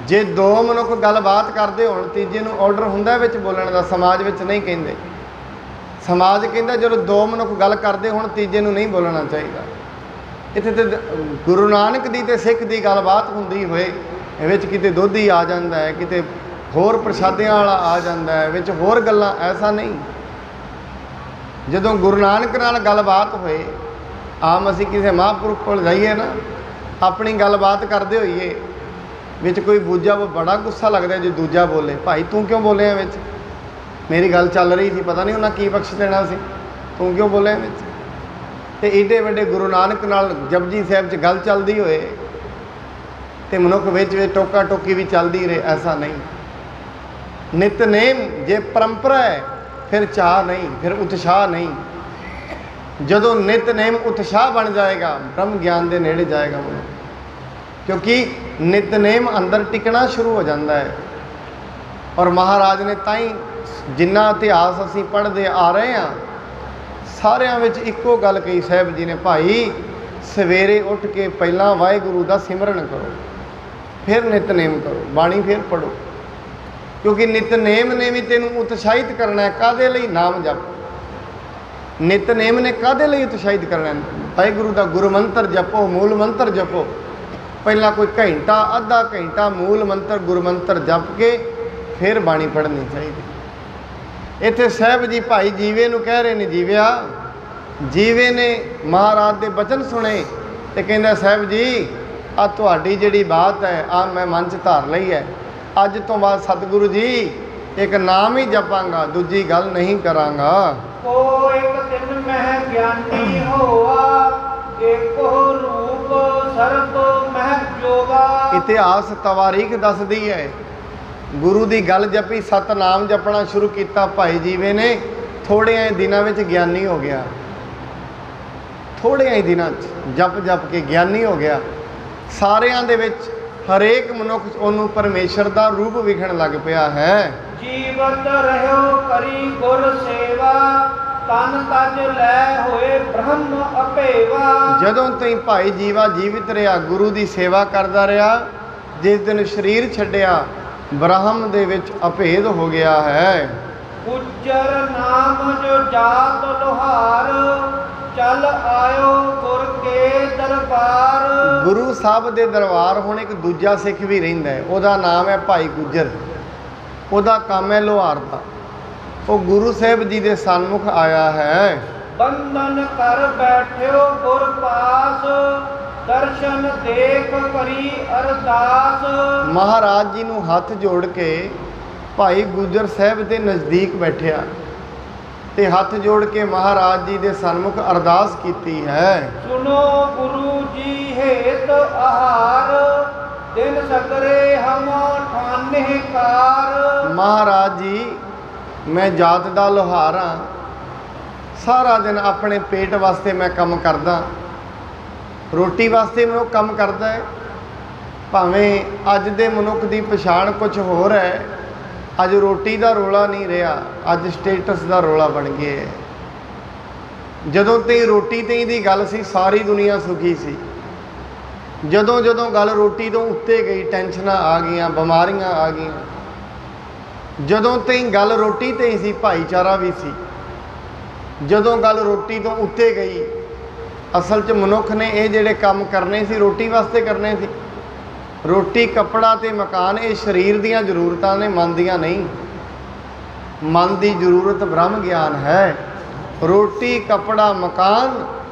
ਜੇ ਦੋ ਮਨੁੱਖ ਗੱਲਬਾਤ ਕਰਦੇ ਹੋਣ, ਤੀਜੇ ਨੂੰ ਆਰਡਰ ਹੁੰਦਾ ਵਿੱਚ ਬੋਲਣ ਦਾ। ਸਮਾਜ ਵਿੱਚ ਨਹੀਂ ਕਹਿੰਦੇ। ਸਮਾਜ ਕਹਿੰਦਾ ਜਦੋਂ ਦੋ ਮਨੁੱਖ ਗੱਲ ਕਰਦੇ ਹੋਣ, ਤੀਜੇ ਨੂੰ ਨਹੀਂ ਬੋਲਣਾ ਚਾਹੀਦਾ। ਇੱਥੇ ਤੇ ਗੁਰੂ ਨਾਨਕ ਦੀ ਤੇ ਸਿੱਖ ਦੀ ਗੱਲਬਾਤ ਹੁੰਦੀ ਹੋਏ, ਵਿੱਚ ਕਿਤੇ ਦੋਧੀ ਆ ਜਾਂਦਾ ਹੈ, ਕਿਤੇ ਹੋਰ ਪ੍ਰਸ਼ਾਦਿਆਂ ਵਾਲਾ ਆ ਜਾਂਦਾ ਹੈ, ਵਿੱਚ ਹੋਰ ਗੱਲਾਂ, ਐਸਾ ਨਹੀਂ। ਜਦੋਂ ਗੁਰੂ ਨਾਨਕ ਨਾਲ ਗੱਲਬਾਤ ਹੋਏ, ਆਮ ਅਸੀਂ ਕਿਸੇ ਮਹਾਂਪੁਰਖ ਕੋਲ ਜਾਈਏ ਨਾ, ਆਪਣੀ ਗੱਲਬਾਤ ਕਰਦੇ ਹੋਈਏ, ਵਿੱਚ ਕੋਈ ਦੂਜਾ ਬੜਾ ਗੁੱਸਾ ਲੱਗਦਾ ਜੇ ਦੂਜਾ ਬੋਲੇ, ਭਾਈ ਤੂੰ ਕਿਉਂ ਬੋਲਿਆ ਵਿੱਚ? ਮੇਰੀ ਗੱਲ ਚੱਲ ਰਹੀ ਸੀ, ਪਤਾ ਨਹੀਂ ਉਹਨਾਂ ਕੀ ਬਖਸ਼ ਦੇਣਾ ਸੀ, ਤੂੰ ਕਿਉਂ ਬੋਲਿਆ ਵਿੱਚ? ਤੇ ਏਡੇ ਵੱਡੇ ਗੁਰੂ ਨਾਨਕ ਨਾਲ ਜਪਜੀ ਸਾਹਿਬ 'ਚ ਗੱਲ ਚੱਲਦੀ ਹੋਏ ਤੇ ਮਨੁੱਖ ਵਿੱਚ ਟੋਕਾ ਟੋਕੀ ਵੀ ਚੱਲਦੀ ਰਹੇ, ਐਸਾ ਨਹੀਂ। ਨਿਤਨੇਮ ਜੇ ਪਰੰਪਰਾ ਹੈ, ਫਿਰ ਚਾਹ ਨਹੀਂ, ਫਿਰ ਉਤਸ਼ਾਹ ਨਹੀਂ। ਜਦੋਂ ਨਿਤਨੇਮ ਉਤਸ਼ਾਹ ਬਣ ਜਾਏਗਾ, ਬ੍ਰਹਮ ਗਿਆਨ ਦੇ ਨੇੜੇ ਜਾਏਗਾ ਮਨੁੱਖ। ਕਿਉਂਕਿ ਨਿਤਨੇਮ ਅੰਦਰ ਟਿਕਣਾ ਸ਼ੁਰੂ ਹੋ ਜਾਂਦਾ ਹੈ। ਔਰ ਮਹਾਰਾਜ ਨੇ ਤਾਂ ਹੀ ਜਿੰਨਾ ਇਤਿਹਾਸ ਅਸੀਂ ਪੜ੍ਹਦੇ ਆ ਰਹੇ ਹਾਂ, ਸਾਰਿਆਂ ਵਿੱਚ ਇੱਕੋ ਗੱਲ ਕਹੀ ਸਾਹਿਬ ਜੀ ਨੇ, ਭਾਈ ਸਵੇਰੇ ਉੱਠ ਕੇ ਪਹਿਲਾਂ ਵਾਹਿਗੁਰੂ ਦਾ ਸਿਮਰਨ ਕਰੋ, ਫਿਰ ਨਿਤਨੇਮ ਕਰੋ, ਬਾਣੀ ਫਿਰ ਪੜ੍ਹੋ। ਕਿਉਂਕਿ ਨਿਤਨੇਮ ਨੇ ਵੀ ਤੈਨੂੰ ਉਤਸ਼ਾਹਿਤ ਕਰਨਾ ਹੈ। ਕਾਹਦੇ ਲਈ? ਨਾਮ ਜਪ। ਨਿਤਨੇਮ ਨੇ ਕਾਹਦੇ ਲਈ ਉਤਸ਼ਾਹਿਤ ਕਰਨਾ? ਵਾਹਿਗੁਰੂ ਦਾ ਗੁਰੂ ਮੰਤਰ ਜਪੋ, ਮੂਲ ਮੰਤਰ ਜਪੋ। ਪਹਿਲਾਂ ਕੋਈ ਘੰਟਾ, ਅੱਧਾ ਘੰਟਾ ਮੂਲ ਮੰਤਰ ਗੁਰੂ ਮੰਤਰ ਜਪ ਕੇ ਫਿਰ ਬਾਣੀ ਪੜ੍ਹਨੀ ਚਾਹੀਦੀ। ਇੱਥੇ ਸਾਹਿਬ ਜੀ ਭਾਈ ਜੀਵੇ ਨੂੰ ਕਹਿ ਰਹੇ ਨੇ, ਜੀਵਿਆ, ਜੀਵੇ ਨੇ ਮਹਾਰਾਜ ਦੇ ਬਚਨ ਸੁਣੇ ਤੇ ਕਹਿੰਦਾ ਸਾਹਿਬ ਜੀ ਆ ਤੁਹਾਡੀ ਜਿਹੜੀ ਬਾਤ ਹੈ ਆ ਮੈਂ ਮਨ 'ਚ ਧਾਰ ਲਈ ਹੈ। ਅੱਜ ਤੋਂ ਬਾਅਦ ਸਤਿਗੁਰੂ ਜੀ ਇੱਕ ਨਾਮ ਹੀ ਜਪਾਂਗਾ, ਦੂਜੀ ਗੱਲ ਨਹੀਂ ਕਰਾਂਗਾ। ਕੋ ਇੱਕ ਦਿਨ ਮਹਿ ਗਿਆਨੀ ਹੋਆ, ਏਕੋ ਰੂਪ ਸਰਬ ਮਹਿ ਜੋਗਾ। ਇਤਿਹਾਸ ਤਵਾਰੀਖ ਦੱਸਦੀ ਹੈ ਗੁਰੂ ਦੀ ਗੱਲ ਜਪੀ, ਸਤਨਾਮ ਜਪਣਾ ਸ਼ੁਰੂ ਕੀਤਾ ਭਾਈ ਜੀਵੇ ਨੇ, ਥੋੜ੍ਹਿਆਂ ਹੀ ਦਿਨਾਂ ਵਿੱਚ ਗਿਆਨੀ ਹੋ ਗਿਆ। ਥੋੜ੍ਹਿਆਂ ਹੀ ਦਿਨਾਂ 'ਚ ਜਪ ਜਪ ਕੇ ਗਿਆਨੀ ਹੋ ਗਿਆ। ਸਾਰਿਆਂ ਦੇ ਵਿੱਚ ਹਰੇਕ ਮਨੁੱਖ ਉਹਨੂੰ ਪਰਮੇਸ਼ਰ ਦਾ ਰੂਪ ਵਿਖਣ ਲੱਗ ਪਿਆ ਹੈ। ਜੀਵਤ ਰਹਿਓ ਕਰੀ ਗੁਰ ਸੇਵਾ, ਤਨ ਤਜ ਲੈ ਹੋਏ ਬ੍ਰਹਮ ਅਭੇਵਾ। ਜਦੋਂ ਤਾਈਂ ਭਾਈ ਜੀਵਾ ਜੀਵਿਤ ਰਿਹਾ, ਗੁਰੂ ਦੀ ਸੇਵਾ ਕਰਦਾ ਰਿਹਾ, ਜਿਸ ਦਿਨ ਸਰੀਰ ਛੱਡਿਆ ਬ੍ਰਹਮ ਦੇ ਵਿੱਚ ਅਭੇਦ ਹੋ ਗਿਆ ਹੈ। ਗੁਜਰ ਨਾਮ ਜੋ ਜਾਤ ਲੋਹਾਰ, ਚੱਲ ਆਇਓ ਗੁਰ ਕੇ ਦਰਬਾਰ। ਗੁਰੂ ਸਾਹਿਬ ਦੇ ਦਰਬਾਰ ਹੁਣ ਇੱਕ ਦੂਜਾ ਸਿੱਖ ਵੀ ਰਹਿੰਦਾ ਹੈ, ਉਹਦਾ ਨਾਮ ਹੈ ਭਾਈ ਗੁੱਜਰ। ਉਹਦਾ ਕੰਮ ਹੈ ਲੋਹਾਰ ਦਾ। ਉਹ ਗੁਰੂ ਸਾਹਿਬ ਜੀ ਦੇ ਸਨਮੁਖ ਆਇਆ ਹੈ। ਬੰਧਨ ਕਰ ਬੈਠਿਓ ਗੁਰ ਪਾਸ, ਦਰਸ਼ਨ ਦੇਖ ਕਰੀ ਅਰਦਾਸ। ਮਹਾਰਾਜ ਜੀ ਨੂੰ ਹੱਥ ਜੋੜ ਕੇ ਭਾਈ ਗੁੱਜਰ ਸਾਹਿਬ ਦੇ ਨਜ਼ਦੀਕ ਬੈਠਿਆ ਤੇ ਹੱਥ ਜੋੜ ਕੇ ਮਹਾਰਾਜ ਜੀ ਦੇ ਸਨਮੁਖ ਅਰਦਾਸ ਕੀਤੀ ਹੈ। ਸੁਨੋ ਗੁਰੂ ਜੀ ਹੇਤ ਆਹਾਰ, ਦਿਨ ਸਗਰੇ ਹਮ ਠਾਨੇ ਕਾਰ। ਮਹਾਰਾਜ ਜੀ ਮੈਂ ਜਾਤ ਦਾ ਲੋਹਾਰ ਹਾਂ, ਸਾਰਾ ਦਿਨ ਆਪਣੇ ਪੇਟ ਵਾਸਤੇ ਮੈਂ ਕੰਮ ਕਰਦਾ, ਰੋਟੀ ਵਾਸਤੇ ਮਨੁੱਖ ਕੰਮ ਕਰਦਾ ਹੈ। ਭਾਵੇਂ ਅੱਜ ਦੇ ਮਨੁੱਖ ਦੀ ਪਛਾਣ ਕੁਝ ਹੋਰ ਹੈ, ਅੱਜ ਰੋਟੀ ਦਾ ਰੌਲਾ ਨਹੀਂ ਰਿਹਾ, ਅੱਜ ਸਟੇਟਸ ਦਾ ਰੌਲਾ ਬਣ ਗਿਆ ਹੈ। ਜਦੋਂ ਤੇ ਰੋਟੀ ਤੇ ਦੀ ਗੱਲ ਸੀ ਸਾਰੀ ਦੁਨੀਆ ਸੁਖੀ ਸੀ। ਜਦੋਂ ਜਦੋਂ ਗੱਲ ਰੋਟੀ ਤੋਂ ਉੱਤੇ ਗਈ ਟੈਨਸ਼ਨਾਂ ਆ ਗਈਆਂ, ਬਿਮਾਰੀਆਂ ਆ ਗਈਆਂ। ਜਦੋਂ ਤੇ ਗੱਲ ਰੋਟੀ ਤੇ ਹੀ ਸੀ ਭਾਈਚਾਰਾ ਵੀ ਸੀ। ਜਦੋਂ ਗੱਲ ਰੋਟੀ ਤੋਂ ਉੱਤੇ ਗਈ, ਅਸਲ 'ਚ ਮਨੁੱਖ ਨੇ ਇਹ ਜਿਹੜੇ ਕੰਮ ਕਰਨੇ ਸੀ ਰੋਟੀ ਵਾਸਤੇ ਕਰਨੇ ਸੀ। ਰੋਟੀ ਕੱਪੜਾ ਤੇ ਮਕਾਨ ਇਹ ਸਰੀਰ ਦੀਆਂ ਜ਼ਰੂਰਤਾਂ ਨੇ, ਮਨ ਦੀਆਂ ਨਹੀਂ। ਮਨ ਦੀ ਜ਼ਰੂਰਤ ਬ੍ਰਹਮ ਗਿਆਨ ਹੈ। ਰੋਟੀ ਕੱਪੜਾ ਮਕਾਨ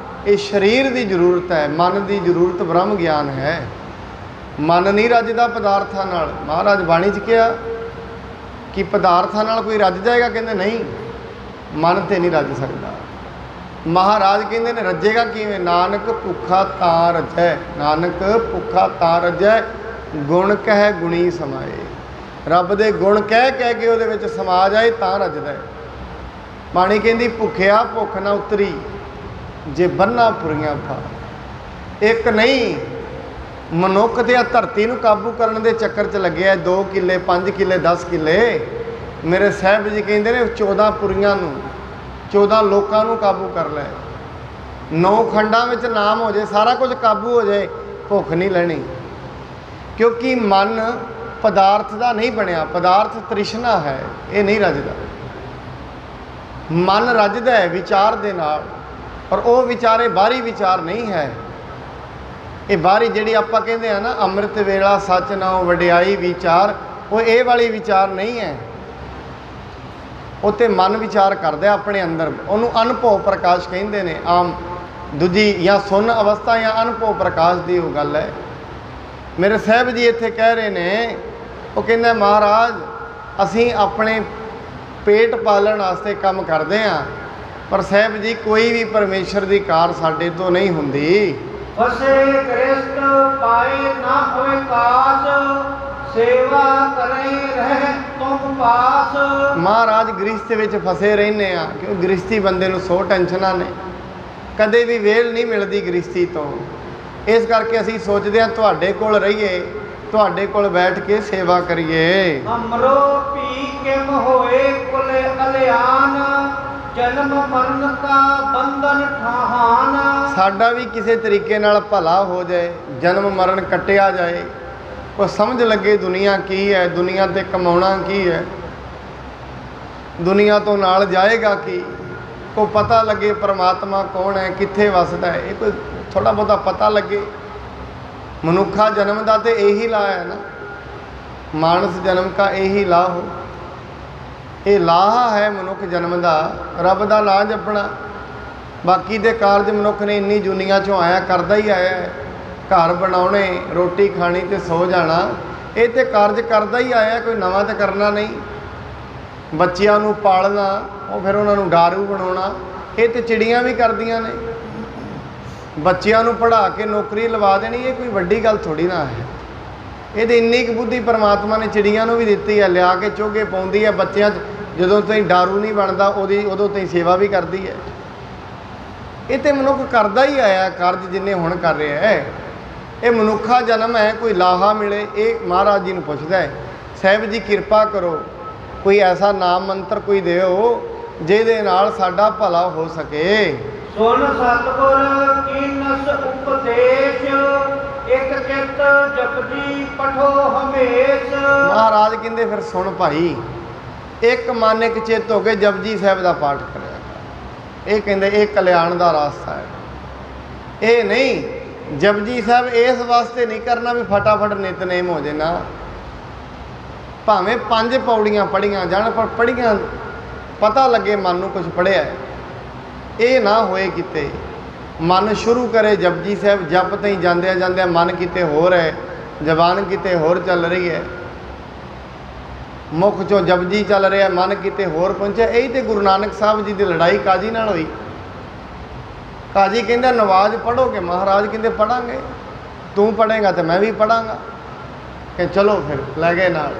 ਇਹ ਸਰੀਰ ਦੀ ਜ਼ਰੂਰਤ ਹੈ, ਮਨ ਦੀ ਜ਼ਰੂਰਤ ਬ੍ਰਹਮ ਗਿਆਨ ਹੈ। ਮਨ ਨਹੀਂ ਰੱਜਦਾ ਪਦਾਰਥਾਂ ਨਾਲ। ਮਹਾਰਾਜ ਬਾਣੀ 'ਚ ਕਿਹਾ ਕਿ ਪਦਾਰਥਾਂ ਨਾਲ ਕੋਈ ਰੱਜ ਜਾਏਗਾ, ਕਹਿੰਦੇ ਨਹੀਂ, ਮਨ ਤੇ ਨਹੀਂ ਰੱਜ ਸਕਦਾ। ਮਹਾਰਾਜ ਕਹਿੰਦੇ ਨੇ ਰੱਜੇਗਾ ਕਿਵੇਂ? ਨਾਨਕ ਭੁੱਖਾ ਤਾਂ ਰੱਜੈ, ਨਾਨਕ ਭੁੱਖਾ ਤਾਂ ਰੱਜੈ, ਗੁਣ ਕਹਿ ਗੁਣੀ ਸਮਾਏ। ਰੱਬ ਦੇ ਗੁਣ ਕਹਿ ਕਹਿ ਕੇ ਉਹਦੇ ਵਿੱਚ ਸਮਾ ਜਾਏ ਤਾਂ ਰੱਜਦਾ ਹੈ। ਬਾਣੀ ਕਹਿੰਦੀ ਭੁੱਖਿਆ ਭੁੱਖ ਨਾ ਉਤਰੀ, ਜੇ ਬੰਨਾ ਪੁਰੀਆਂ ਫਾ। ਇੱਕ ਨਹੀਂ, ਮਨੁੱਖ ਤੇ ਆ ਧਰਤੀ ਨੂੰ ਕਾਬੂ ਕਰਨ ਦੇ ਚੱਕਰ 'ਚ ਲੱਗਿਆ 2 ਕਿੱਲੇ 5 ਕਿੱਲੇ 10 ਕਿੱਲੇ। ਮੇਰੇ ਸਾਹਿਬ ਜੀ ਕਹਿੰਦੇ ਨੇ 14 ਪੁਰੀਆਂ ਨੂੰ, 14 ਲੋਕਾਂ ਨੂੰ ਕਾਬੂ ਕਰ ਲੈ। 9 ਖੰਡਾਂ ਵਿੱਚ ਨਾਮ ਹੋ ਜਾਏ, ਸਾਰਾ ਕੁਝ ਕਾਬੂ ਹੋ ਜਾਏ, ਭੁੱਖ ਨਹੀਂ ਲੈਣੀ। ਕਿਉਂਕਿ ਮਨ ਪਦਾਰਥ ਦਾ ਨਹੀਂ ਬਣਿਆ, ਪਦਾਰਥ ਤ੍ਰਿਸ਼ਨਾ ਹੈ, ਇਹ ਨਹੀਂ ਰੱਜਦਾ। ਮਨ ਰੱਜਦਾ ਹੈ ਵਿਚਾਰ ਦੇ ਨਾਲ, ਪਰ ਉਹ ਵਿਚਾਰੇ ਬਾਹਰੀ ਵਿਚਾਰ ਨਹੀਂ ਹੈ। ਇਹ ਬਾਹਰੀ ਜਿਹੜੀ ਆਪਾਂ ਕਹਿੰਦੇ ਆ ਨਾ ਅੰਮ੍ਰਿਤ ਵੇਲਾ ਸੱਚ ਨਾਉ ਵਡਿਆਈ ਵਿਚਾਰ, ਉਹ ਇਹ ਵਾਲੀ ਵਿਚਾਰ ਨਹੀਂ ਹੈ। ਉਹ ਤੇ ਮਨ ਵਿਚਾਰ ਕਰਦਾ ਆਪਣੇ ਅੰਦਰ, ਉਹਨੂੰ ਅਨੁਭਵ ਪ੍ਰਕਾਸ਼ ਕਹਿੰਦੇ ਨੇ। ਆਮ ਦੂਜੀ ਜਾਂ ਸੁੰਨ ਅਵਸਥਾ ਜਾਂ ਅਨੁਭਵ ਪ੍ਰਕਾਸ਼ ਦੀ ਉਹ ਗੱਲ ਹੈ। ਮੇਰੇ ਸਾਹਿਬ ਜੀ ਇੱਥੇ ਕਹਿ ਰਹੇ ਨੇ, ਉਹ ਕਹਿੰਦੇ ਮਹਾਰਾਜ ਅਸੀਂ ਆਪਣੇ ਪੇਟ ਪਾਲਣ ਵਾਸਤੇ ਕੰਮ ਕਰਦੇ ਹਾਂ, ਪਰ ਸਾਹਿਬ ਜੀ ਕੋਈ ਵੀ ਪਰਮੇਸ਼ਰ ਦੀ ਕਾਰ ਸਾਡੇ ਤੋਂ ਨਹੀਂ ਹੁੰਦੀ। ਫਸੇ ਗ੍ਰਸਤ ਪਾਏ ਨਾ ਹੋਏ ਕਾਸ, ਸੇਵਾ ਕਰੇ ਰਹਿ ਤੁਮ ਪਾਸ। ਮਹਾਰਾਜ ਗ੍ਰਸਤੀ ਵਿੱਚ ਫਸੇ ਰਹਿੰਦੇ ਆ, ਕਿਉਂ? ਗ੍ਰਸਤੀ ਬੰਦੇ ਨੂੰ 100 ਟੈਨਸ਼ਨਾਂ ਨੇ, ਕਦੇ ਵੀ ਵੇਲ ਨਹੀਂ ਮਿਲਦੀ ਗ੍ਰਸਤੀ ਤੋਂ। ਇਸ ਕਰਕੇ ਅਸੀਂ ਸੋਚਦੇ ਹਾਂ ਤੁਹਾਡੇ ਕੋਲ ਰਹੀਏ, ਤੁਹਾਡੇ ਕੋਲ ਬੈਠ ਕੇ ਸੇਵਾ ਕਰੀਏ। ਅਮਰੋ ਪੀ ਕਿਮ ਹੋਏ ਕੁਲ ਅਲਿਆਨ, ਜਨਮ ਮਰਨ ਕਾ ਬੰਧਨ ਠਾਹਾਨ। ਸਾਡਾ ਵੀ ਕਿਸੇ ਤਰੀਕੇ ਨਾਲ ਭਲਾ ਹੋ ਜਾਏ, ਜਨਮ ਮਰਨ ਕੱਟਿਆ ਜਾਏ, ਉਹ ਸਮਝ ਲੱਗੇ ਦੁਨੀਆ ਕੀ ਹੈ, ਦੁਨੀਆ ਤੇ ਕਮਾਉਣਾ ਕੀ ਹੈ, ਦੁਨੀਆ ਤੋਂ ਨਾਲ ਜਾਏਗਾ ਕੀ, ਕੋ ਪਤਾ ਲੱਗੇ ਪਰਮਾਤਮਾ ਕੌਣ ਹੈ, ਕਿੱਥੇ ਵਸਦਾ ਹੈ, ਇਹ ਕੋਈ ਥੋੜਾ ਬਹੁਤਾ ਪਤਾ ਲੱਗੇ। ਮਨੁੱਖਾ ਜਨਮ ਦਾ ਤੇ ਇਹੀ ਲਾ ਹੈ ਨਾ, ਮਾਨਸ ਜਨਮ ਕਾ ਇਹੀ ਲਾ ਹੋ। ਇਹ ਲਾਹਾ ਹੈ ਮਨੁੱਖ ਜਨਮ ਦਾ, ਰੱਬ ਦਾ ਨਾਂ ਜਪਣਾ। बाकी दे कारज मनुख ने इन्नी दुनिया चों आया करदा ही आया है। घर बनाने, रोटी खानी ते सो जाना, ये तो कारज करदा ही आया, कोई नवा तो करना नहीं। बच्चियां नूं पालना, और फिर उन्होंने डारू बनाना, ये तो चिड़ियाँ भी करदियां ने। बच्चियां नूं पढ़ा के नौकरी लवा देनी, ये कोई वड्डी गल थोड़ी ना है। ये तो इन्नी क बुद्धि परमात्मा ने चिड़ियां नूं भी दित्ती है, लिया के चोगे पाउंदी है। बच्चियां जदों ताईं डारू नहीं बनता उदों ताईं सेवा भी करती है। ये तो मनुख करदा ही आया कारज जिन्हें हुण कर रहा है। ये मनुखा जन्म है, कोई लाहा मिले, ये महाराज जी नूं पुछदा है, साहिब जी कृपा करो, कोई ऐसा नाम मंत्र कोई दिओ जिहदे नाल साडा भला हो सके। सुन सतगुर कीनस उपदेश, एक चित जपजी पठो हमेश। महाराज कहंदे फिर सुन भाई, एक मन एक चित हो के जपजी साहिब का पाठ करें। ये कहते ये कल्याण का रास्ता है। ये नहीं जपजी साहब इस वास्ते नहीं करना भी फटाफट नितनेम हो जाए ना। भावें 5 पौड़ियाँ पढ़िया जान, पर पढ़िया पता लगे मन को कुछ पढ़िया है, ये ना होए किते। मन शुरू करे जपजी साहब, जप तई जांदे जांदे मन किते होर है, जबान किते होर चल रही है, मुख चो जपजी चल रहा है, मन किते होर पहुंचे। यही तो गुरु नानक साहब जी की लड़ाई काजी नाल हुई। काजी कहंदा नवाज पढ़ोगे, महाराज कहंदे पढ़ांगे, तू पढ़ेगा तो मैं भी पढ़ांगा। कि चलो फिर लै गए नाल।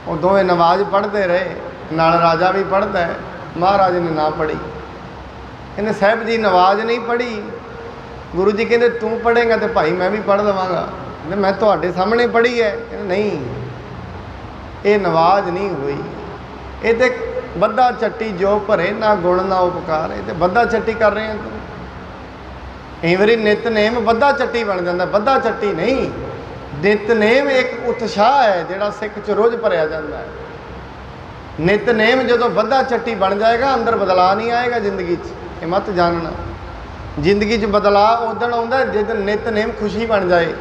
वो दोवें नवाज पढ़ते रहे, नाल राजा भी पढ़ता है। महाराज ने ना पढ़ी, कहते साहब जी नवाज नहीं पढ़ी। गुरु जी कहते तू पढ़ेगा तो भाई मैं भी पढ़ लवांगा। कहते मैं तुहाडे सामने पढ़ी है। कहते नहीं, ये नवाज नहीं हुई। ये तो बद्धा चट्टी जो भरे, ना गुण ना उपकार। ये तो बद्धा चट्टी कर रहे हैं। कई बार नितनेम बद्धा चट्टी बन जाता, बद्धा चट्टी नहीं। नितनेम एक उत्साह है जिहड़ा सिख च रोज़ भरिया जाता है। नितनेम जो बद्धा चट्टी बन जाएगा, अंदर बदलाव नहीं आएगा जिंदगी ये मत जानना। जिंदगी बदलाव उदण आउंदा जिस दिन नितनेम खुशी बन जाए।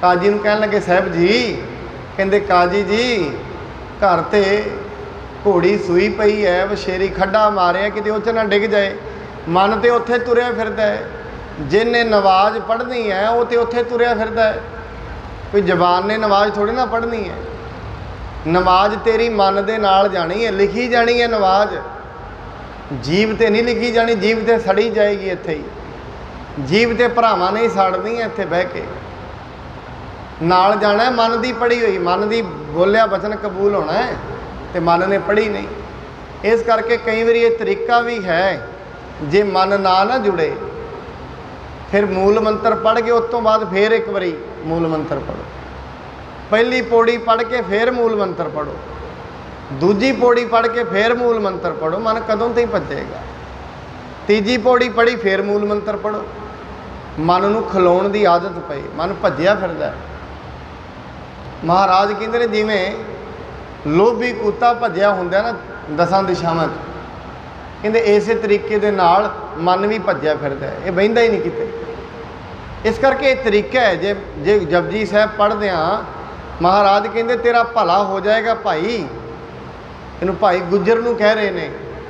काजी नूं कहण लगे साहब जी, कहंदे काजी जी घर ते घोड़ी सूई पई है, वछेरी खड्डा मारिया किते उच ना डिग जाए। मन तो उत्थे तुरिया फिरदा है। जिन्हें नवाज पढ़नी है वो तो उत्थे तुरिया फिरदा है। कोई जबान ने नवाज थोड़ी ना पढ़नी है। नवाज तेरी मन दे नाल जानी है, लिखी जानी है नवाज। जीव ते नहीं लिखी जानी, जीव ते सड़ी जाएगी इत्थे ही। जीव ते भरावां ने ही साड़नी है इत्थे बह के। नाल जाना है मन की पढ़ी हुई, मन की बोलिया वचन कबूल होना है, तो मन ने पढ़ी नहीं। इस करके कई बार ये तरीका भी है, जे मन ना जुड़े फिर मूल मंत्र पढ़ के उस तो बाद फिर एक बारी मूल मंत्र पढ़ो। पहली पौड़ी पढ़ के फिर मूल मंत्र पढ़ो, दूजी पौड़ी पढ़ के फिर मूल मंत्र पढ़ो। मन कदों तक भजेगा। तीजी पौड़ी पढ़ी फिर मूल मंत्र पढ़ो। मन नूं खिलाउण दी आदत पई, मन भज्जिया फिरदा है। महाराज कहते हैं जिमें लोभी कुत्ता भज्जिया हुंदा ना 10 दिशावां च, कहते इस तरीके दे नाल मन भी भज्जिया फिरदा है, ये बहिंदा ही नहीं किते। इस करके ये तरीका है, जे जपजी साहब पढ़दे हाँ महाराज कहते तेरा भला हो जाएगा भाई। इनू भाई गुजर नूं कह रहे ने,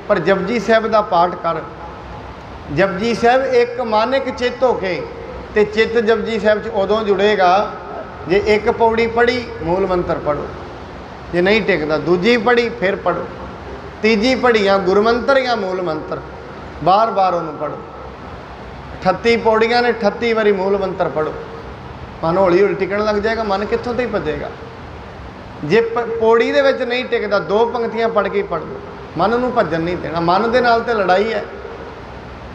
पर जपजी साहब का पाठ कर। जपजी साहब एक मन एक चित्त हो के, ते चित्त जपजी साहब च उदों जुड़ेगा जे एक पौड़ी पढ़ी मूल मंत्र पढ़ो, जे नहीं टिकता दूजी पढ़ी फिर पढ़ो, तीजी पढ़ी या गुरु मंत्र या मूल मंत्र, बार बार उन्होंने पढ़ो। 38 पौड़ियाँ ने 38 बारी मूल मंत्र पढ़ो। मन हौली हौली टिकन लग जाएगा। मन कित्थों तक भजेगा जे पौड़ी दे विच नहीं टिकता। 2 पंक्तियां पढ़ के पढ़ दो, मन नूं भजन नहीं देना। मन दे नाल ते लड़ाई है।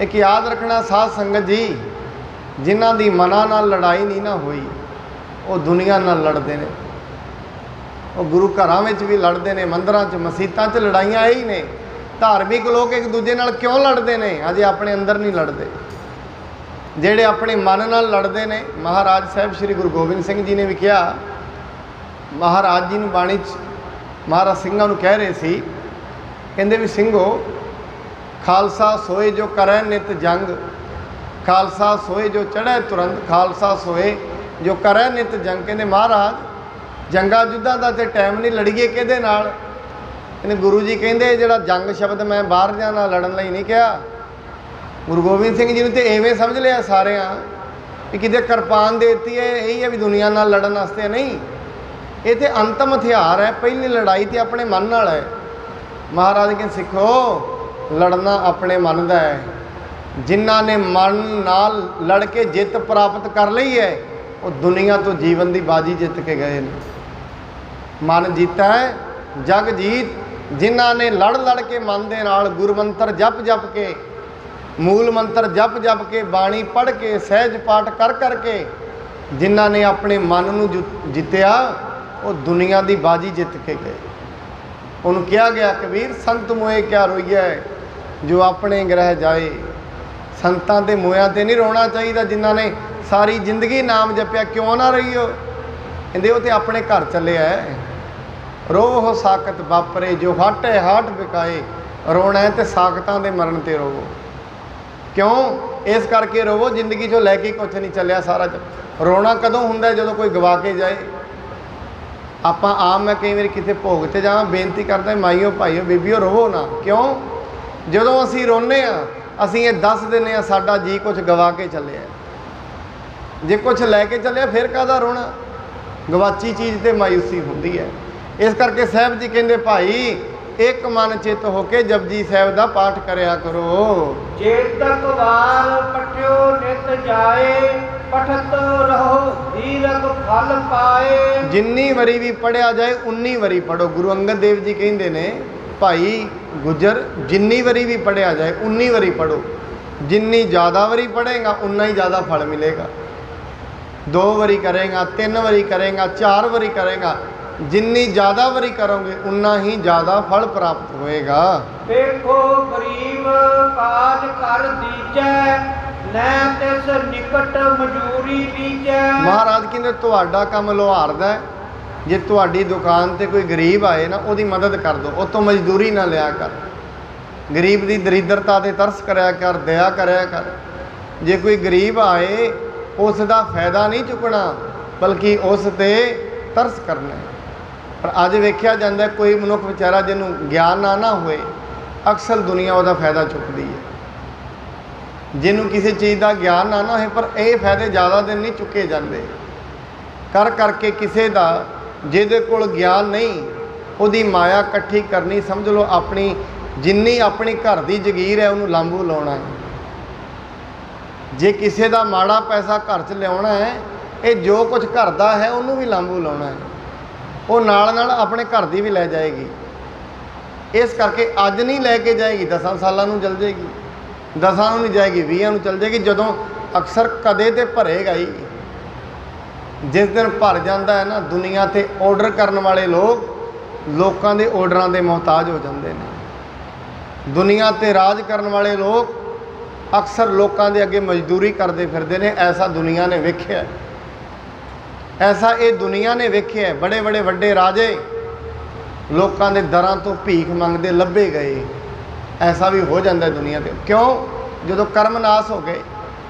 एक याद रखना साध संगत जी, जिन्हां दी मनां नाल लड़ाई नहीं ना हुई वो दुनिया नाल लड़ते हैं। वो गुरु घरां विच भी लड़ते हैं, मंदिरां च मसीतां च लड़ाइयां यही ने। धार्मिक लोग एक दूजे नाल क्यों लड़ते हैं? अजे अपने अंदर नहीं लड़ते। ਜਿਹੜੇ अपने मन नाल लड़ते हैं, महाराज साहब श्री गुरु गोबिंद सिंह जी ने भी कहा, महाराज जी ने बाणी महाराज सिंघां नूं कह रहे सी, कहंदे भी सिंघो खालसा सोए जो करै नित जंग, खालसा सोए जो चढ़ै तुरंत, खालसा सोए जो करै नित जंग। कहंदे महाराज जंगा युद्धां दा ते टाइम नहीं, लड़ीए किहदे नाल? ਇਹਨੇ ਗੁਰੂ ਜੀ ਕਹਿੰਦੇ ਜਿਹੜਾ ਜੰਗ ਸ਼ਬਦ ਮੈਂ ਬਾਹਰਲਿਆਂ ਨਾਲ ਲੜਨ ਲਈ ਨਹੀਂ ਕਿਹਾ। ਗੁਰੂ ਗੋਬਿੰਦ ਸਿੰਘ ਜੀ ਨੂੰ ਤੇ ਐਵੇਂ ਸਮਝ ਲਿਆ ਸਾਰਿਆਂ ਕਿ ਕਿਤੇ ਕਿਰਪਾਨ ਦੇ ਦਿੱਤੀ ਹੈ, ਇਹੀ ਹੈ ਵੀ ਦੁਨੀਆ ਨਾਲ ਲੜਨ ਵਾਸਤੇ ਨਹੀਂ। ਇਹ ਤੇ ਅੰਤਮ ਹਥਿਆਰ ਹੈ। ਪਹਿਲੀ ਲੜਾਈ ਤੇ ਆਪਣੇ ਮਨ ਨਾਲ ਹੈ। ਮਹਾਰਾਜ ਕਹਿੰਦੇ ਸਿੱਖੋ ਲੜਨਾ ਆਪਣੇ ਮਨ ਦਾ ਹੈ। ਜਿਨ੍ਹਾਂ ਨੇ ਮਨ ਨਾਲ ਲੜ ਕੇ ਜਿੱਤ ਪ੍ਰਾਪਤ ਕਰ ਲਈ ਹੈ ਉਹ ਦੁਨੀਆ ਤੋਂ ਜੀਵਨ ਦੀ ਬਾਜੀ ਜਿੱਤ ਕੇ ਗਏ ਨੇ। ਮਨ ਜੀਤਾ ਹੈ ਜਗ ਜੀਤ। ਜਿਨ੍ਹਾਂ ਨੇ ਲੜ ਲੜ ਕੇ ਮਨ ਦੇ ਨਾਲ ਗੁਰਮੰਤਰ ਜਪ ਜਪ ਕੇ, ਮੂਲ ਮੰਤਰ ਜਪ ਜਪ ਕੇ, ਬਾਣੀ ਪੜ੍ਹ ਕੇ, ਸਹਿਜ ਪਾਠ ਕਰ ਕਰਕੇ ਜਿਨ੍ਹਾਂ ਨੇ ਆਪਣੇ ਮਨ ਨੂੰ ਜਿੱਤਿਆ ਉਹ ਦੁਨੀਆ ਦੀ ਬਾਜੀ ਜਿੱਤ ਕੇ ਗਏ। ਉਹਨੂੰ ਕਿਹਾ ਗਿਆ ਕਬੀਰ ਸੰਤ ਮੋਏ ਕਿਆ ਰੋਈਐ ਜੋ ਆਪਣੇ ਗ੍ਰਹਿ ਜਾਏ। ਸੰਤਾਂ ਦੇ ਮੋਇਆਂ ਤੇ ਨਹੀਂ ਰੋਣਾ ਚਾਹੀਦਾ ਜਿਨ੍ਹਾਂ ਨੇ ਸਾਰੀ ਜ਼ਿੰਦਗੀ ਨਾਮ ਜਪਿਆ। ਕਿਉਂ ਨਾ ਰਹੀਓ? ਕਹਿੰਦੇ ਉਹ ਤੇ ਆਪਣੇ ਘਰ ਚੱਲਿਆ। ਰੋਹ ਸਾਕਤ ਵਾਪਰੇ ਜੋ ਹਾਟੇ ਹਾਟ ਵਿਕਾਏ। ਰੋਣਾ ਹੈ ਤੇ ਸਾਕਤਾਂ ਦੇ ਮਰਨ ਤੇ ਰੋਵੋ। ਕਿਉਂ? ਇਸ ਕਰਕੇ ਰੋਵੋ ਜ਼ਿੰਦਗੀ 'ਚੋਂ ਲੈ ਕੇ ਕੁਛ ਨਹੀਂ ਚੱਲਿਆ ਸਾਰਾ। ਰੋਣਾ ਕਦੋਂ ਹੁੰਦਾ? ਜਦੋਂ ਕੋਈ ਗਵਾ ਕੇ ਜਾਏ। ਆਪਾਂ ਆਮ ਮੈਂ ਕਈ ਵਾਰੀ ਕਿਤੇ ਭੋਗ 'ਤੇ ਜਾਵਾਂ ਬੇਨਤੀ ਕਰਦਾ ਮਾਈਓ ਭਾਈਓ ਬੀਬੀਓ ਰੋਵੋ ਨਾ। ਕਿਉਂ? ਜਦੋਂ ਅਸੀਂ ਰੋਂਦੇ ਹਾਂ ਅਸੀਂ ਇਹ ਦੱਸ ਦਿੰਦੇ ਹਾਂ ਸਾਡਾ ਜੀ ਕੁਛ ਗਵਾ ਕੇ ਚੱਲਿਆ। ਜੇ ਕੁਛ ਲੈ ਕੇ ਚੱਲਿਆ ਫਿਰ ਕਾਹਦਾ ਰੋਣਾ? ਗਵਾਚੀ ਚੀਜ਼ ਤੇ ਮਾਯੂਸੀ ਹੁੰਦੀ ਹੈ। ਇਸ ਕਰਕੇ ਸਾਹਿਬ ਜੀ ਕਹਿੰਦੇ ਭਾਈ ਇੱਕ ਮਨ ਚਿੱਤ ਹੋ ਕੇ ਜਪਜੀ ਸਾਹਿਬ ਦਾ ਪਾਠ ਕਰਿਆ ਕਰੋ। ਚੇਤਕ ਵਾਰ ਪਠਿਓ ਨਿਤ ਜਾਏ, ਪਠਤ ਰਹੋ ਧੀਰਜ ਫਲ ਪਾਏ। ਜਿੰਨੀ ਵਾਰੀ ਵੀ ਪੜਿਆ ਜਾਏ ਉਨੀ ਵਾਰੀ ਪੜੋ। ਗੁਰੂ ਅੰਗਦ ਦੇਵ ਜੀ ਕਹਿੰਦੇ ਨੇ ਭਾਈ ਗੁੱਜਰ ਜਿੰਨੀ ਵਾਰੀ ਵੀ ਪੜਿਆ ਜਾਏ ਉਨੀ ਵਾਰੀ ਪੜੋ। ਜਿੰਨੀ ਜ਼ਿਆਦਾ ਵਾਰੀ ਪੜੇਗਾ ਉਨਾ ਹੀ ਜ਼ਿਆਦਾ ਫਲ ਮਿਲੇਗਾ। 2 ਵਾਰੀ ਕਰੇਗਾ, 3 ਵਾਰੀ ਕਰੇਗਾ, 4 ਵਾਰੀ ਕਰੇਗਾ, ਜਿੰਨੀ ਜ਼ਿਆਦਾ ਵਾਰੀ ਕਰੋਗੇ ਉਨਾ ਹੀ ਜ਼ਿਆਦਾ ਫਲ ਪ੍ਰਾਪਤ ਹੋਏਗਾ। ਵੇਖੋ ਗਰੀਬ ਕਾਜ ਕਰ ਦੀਜੈ, ਨੈ ਤਿਸ ਨਿਕਟ ਮਜੂਰੀ ਲੀਜੈ। ਮਹਾਰਾਜ ਕਹਿੰਦੇ ਤੁਹਾਡਾ ਕੰਮ ਲੋਹਾਰਦਾ ਹੈ। ਜੇ ਤੁਹਾਡੀ ਦੁਕਾਨ ਤੇ ਕੋਈ ਗਰੀਬ ਆਏ ਨਾ ਉਹਦੀ ਮਦਦ ਕਰ ਦਿਓ, ਉਹ ਤੋਂ ਮਜ਼ਦੂਰੀ ਨਾ ਲਿਆ ਕਰ। ਗਰੀਬ ਦੀ ਦਰਿਦਰਤਾ ਤੇ ਤਰਸ ਕਰਿਆ ਕਰ, ਦਇਆ ਕਰਿਆ ਕਰ। ਜੇ ਕੋਈ ਗਰੀਬ ਆਏ ਉਸ ਦਾ ਫਾਇਦਾ ਨਹੀਂ ਚੁੱਕਣਾ ਬਲਕਿ ਉਸ ਤੇ ਤਰਸ ਕਰਨਾ। ਪਰ ਅੱਜ ਵੇਖਿਆ ਜਾਂਦਾ ਕੋਈ ਮਨੁੱਖ ਵਿਚਾਰਾ ਜਿਹਨੂੰ ਗਿਆਨ ਨਾ ਹੋਏ ਅਕਸਰ ਦੁਨੀਆ ਉਹਦਾ ਫਾਇਦਾ ਚੁੱਕਦੀ ਹੈ। ਜਿਹਨੂੰ ਕਿਸੇ ਚੀਜ਼ ਦਾ ਗਿਆਨ ਨਾ ਹੋਏ ਪਰ ਇਹ ਫਾਇਦੇ ਜ਼ਿਆਦਾ ਦਿਨ ਨਹੀਂ ਚੁੱਕੇ ਜਾਂਦੇ। ਕਰ ਕਰਕੇ ਕਿਸੇ ਦਾ ਜਿਹਦੇ ਕੋਲ ਗਿਆਨ ਨਹੀਂ ਉਹਦੀ ਮਾਇਆ ਇਕੱਠੀ ਕਰਨੀ ਸਮਝ ਲਓ ਆਪਣੀ ਜਿੰਨੀ ਆਪਣੀ ਘਰ ਦੀ ਜਗੀਰ ਹੈ ਉਹਨੂੰ ਲਾਂਬੂ ਲਾਉਣਾ ਹੈ। ਜੇ ਕਿਸੇ ਦਾ ਮਾੜਾ ਪੈਸਾ ਘਰ 'ਚ ਲਿਆਉਣਾ ਹੈ ਇਹ ਜੋ ਕੁਝ ਘਰ ਦਾ ਹੈ ਉਹਨੂੰ ਵੀ ਲਾਂਬੂ ਲਾਉਣਾ ਹੈ। ਉਹ ਨਾਲ ਨਾਲ ਆਪਣੇ ਘਰ ਦੀ ਵੀ ਲੈ ਜਾਏਗੀ। ਇਸ ਕਰਕੇ ਅੱਜ ਨਹੀਂ ਲੈ ਕੇ ਜਾਏਗੀ 10 ਸਾਲਾਂ ਨੂੰ ਚਲ ਜਾਏਗੀ, 10 ਨੂੰ ਨਹੀਂ ਜਾਏਗੀ 20 ਨੂੰ ਚਲ ਜਾਏਗੀ। ਜਦੋਂ ਅਕਸਰ ਕਦੇ ਤੇ ਭਰੇਗਾ ਹੀ। ਜਿਸ ਦਿਨ ਭਰ ਜਾਂਦਾ ਹੈ ਨਾ ਦੁਨੀਆ 'ਤੇ ਆਰਡਰ ਕਰਨ ਵਾਲੇ ਲੋਕਾਂ ਦੇ ਆਰਡਰਾਂ ਦੇ ਮੁਹਤਾਜ ਹੋ ਜਾਂਦੇ ਨੇ। ਦੁਨੀਆ 'ਤੇ ਰਾਜ ਕਰਨ ਵਾਲੇ ਲੋਕ ਅਕਸਰ ਲੋਕਾਂ ਦੇ ਅੱਗੇ ਮਜ਼ਦੂਰੀ ਕਰਦੇ ਫਿਰਦੇ ਨੇ। ਐਸਾ ਦੁਨੀਆ ਨੇ ਵੇਖਿਆ, ਐਸਾ ਇਹ ਦੁਨੀਆ ਨੇ ਵੇਖਿਆ। ਬੜੇ ਬੜੇ ਵੱਡੇ ਰਾਜੇ ਲੋਕਾਂ ਦੇ ਦਰਾਂ ਤੋਂ ਭੀਖ ਮੰਗਦੇ ਲੱਭੇ ਗਏ। ਐਸਾ ਵੀ ਹੋ ਜਾਂਦਾ ਦੁਨੀਆ 'ਤੇ। ਕਿਉਂ? ਜਦੋਂ ਕਰਮ ਨਾਸ ਹੋ ਗਏ।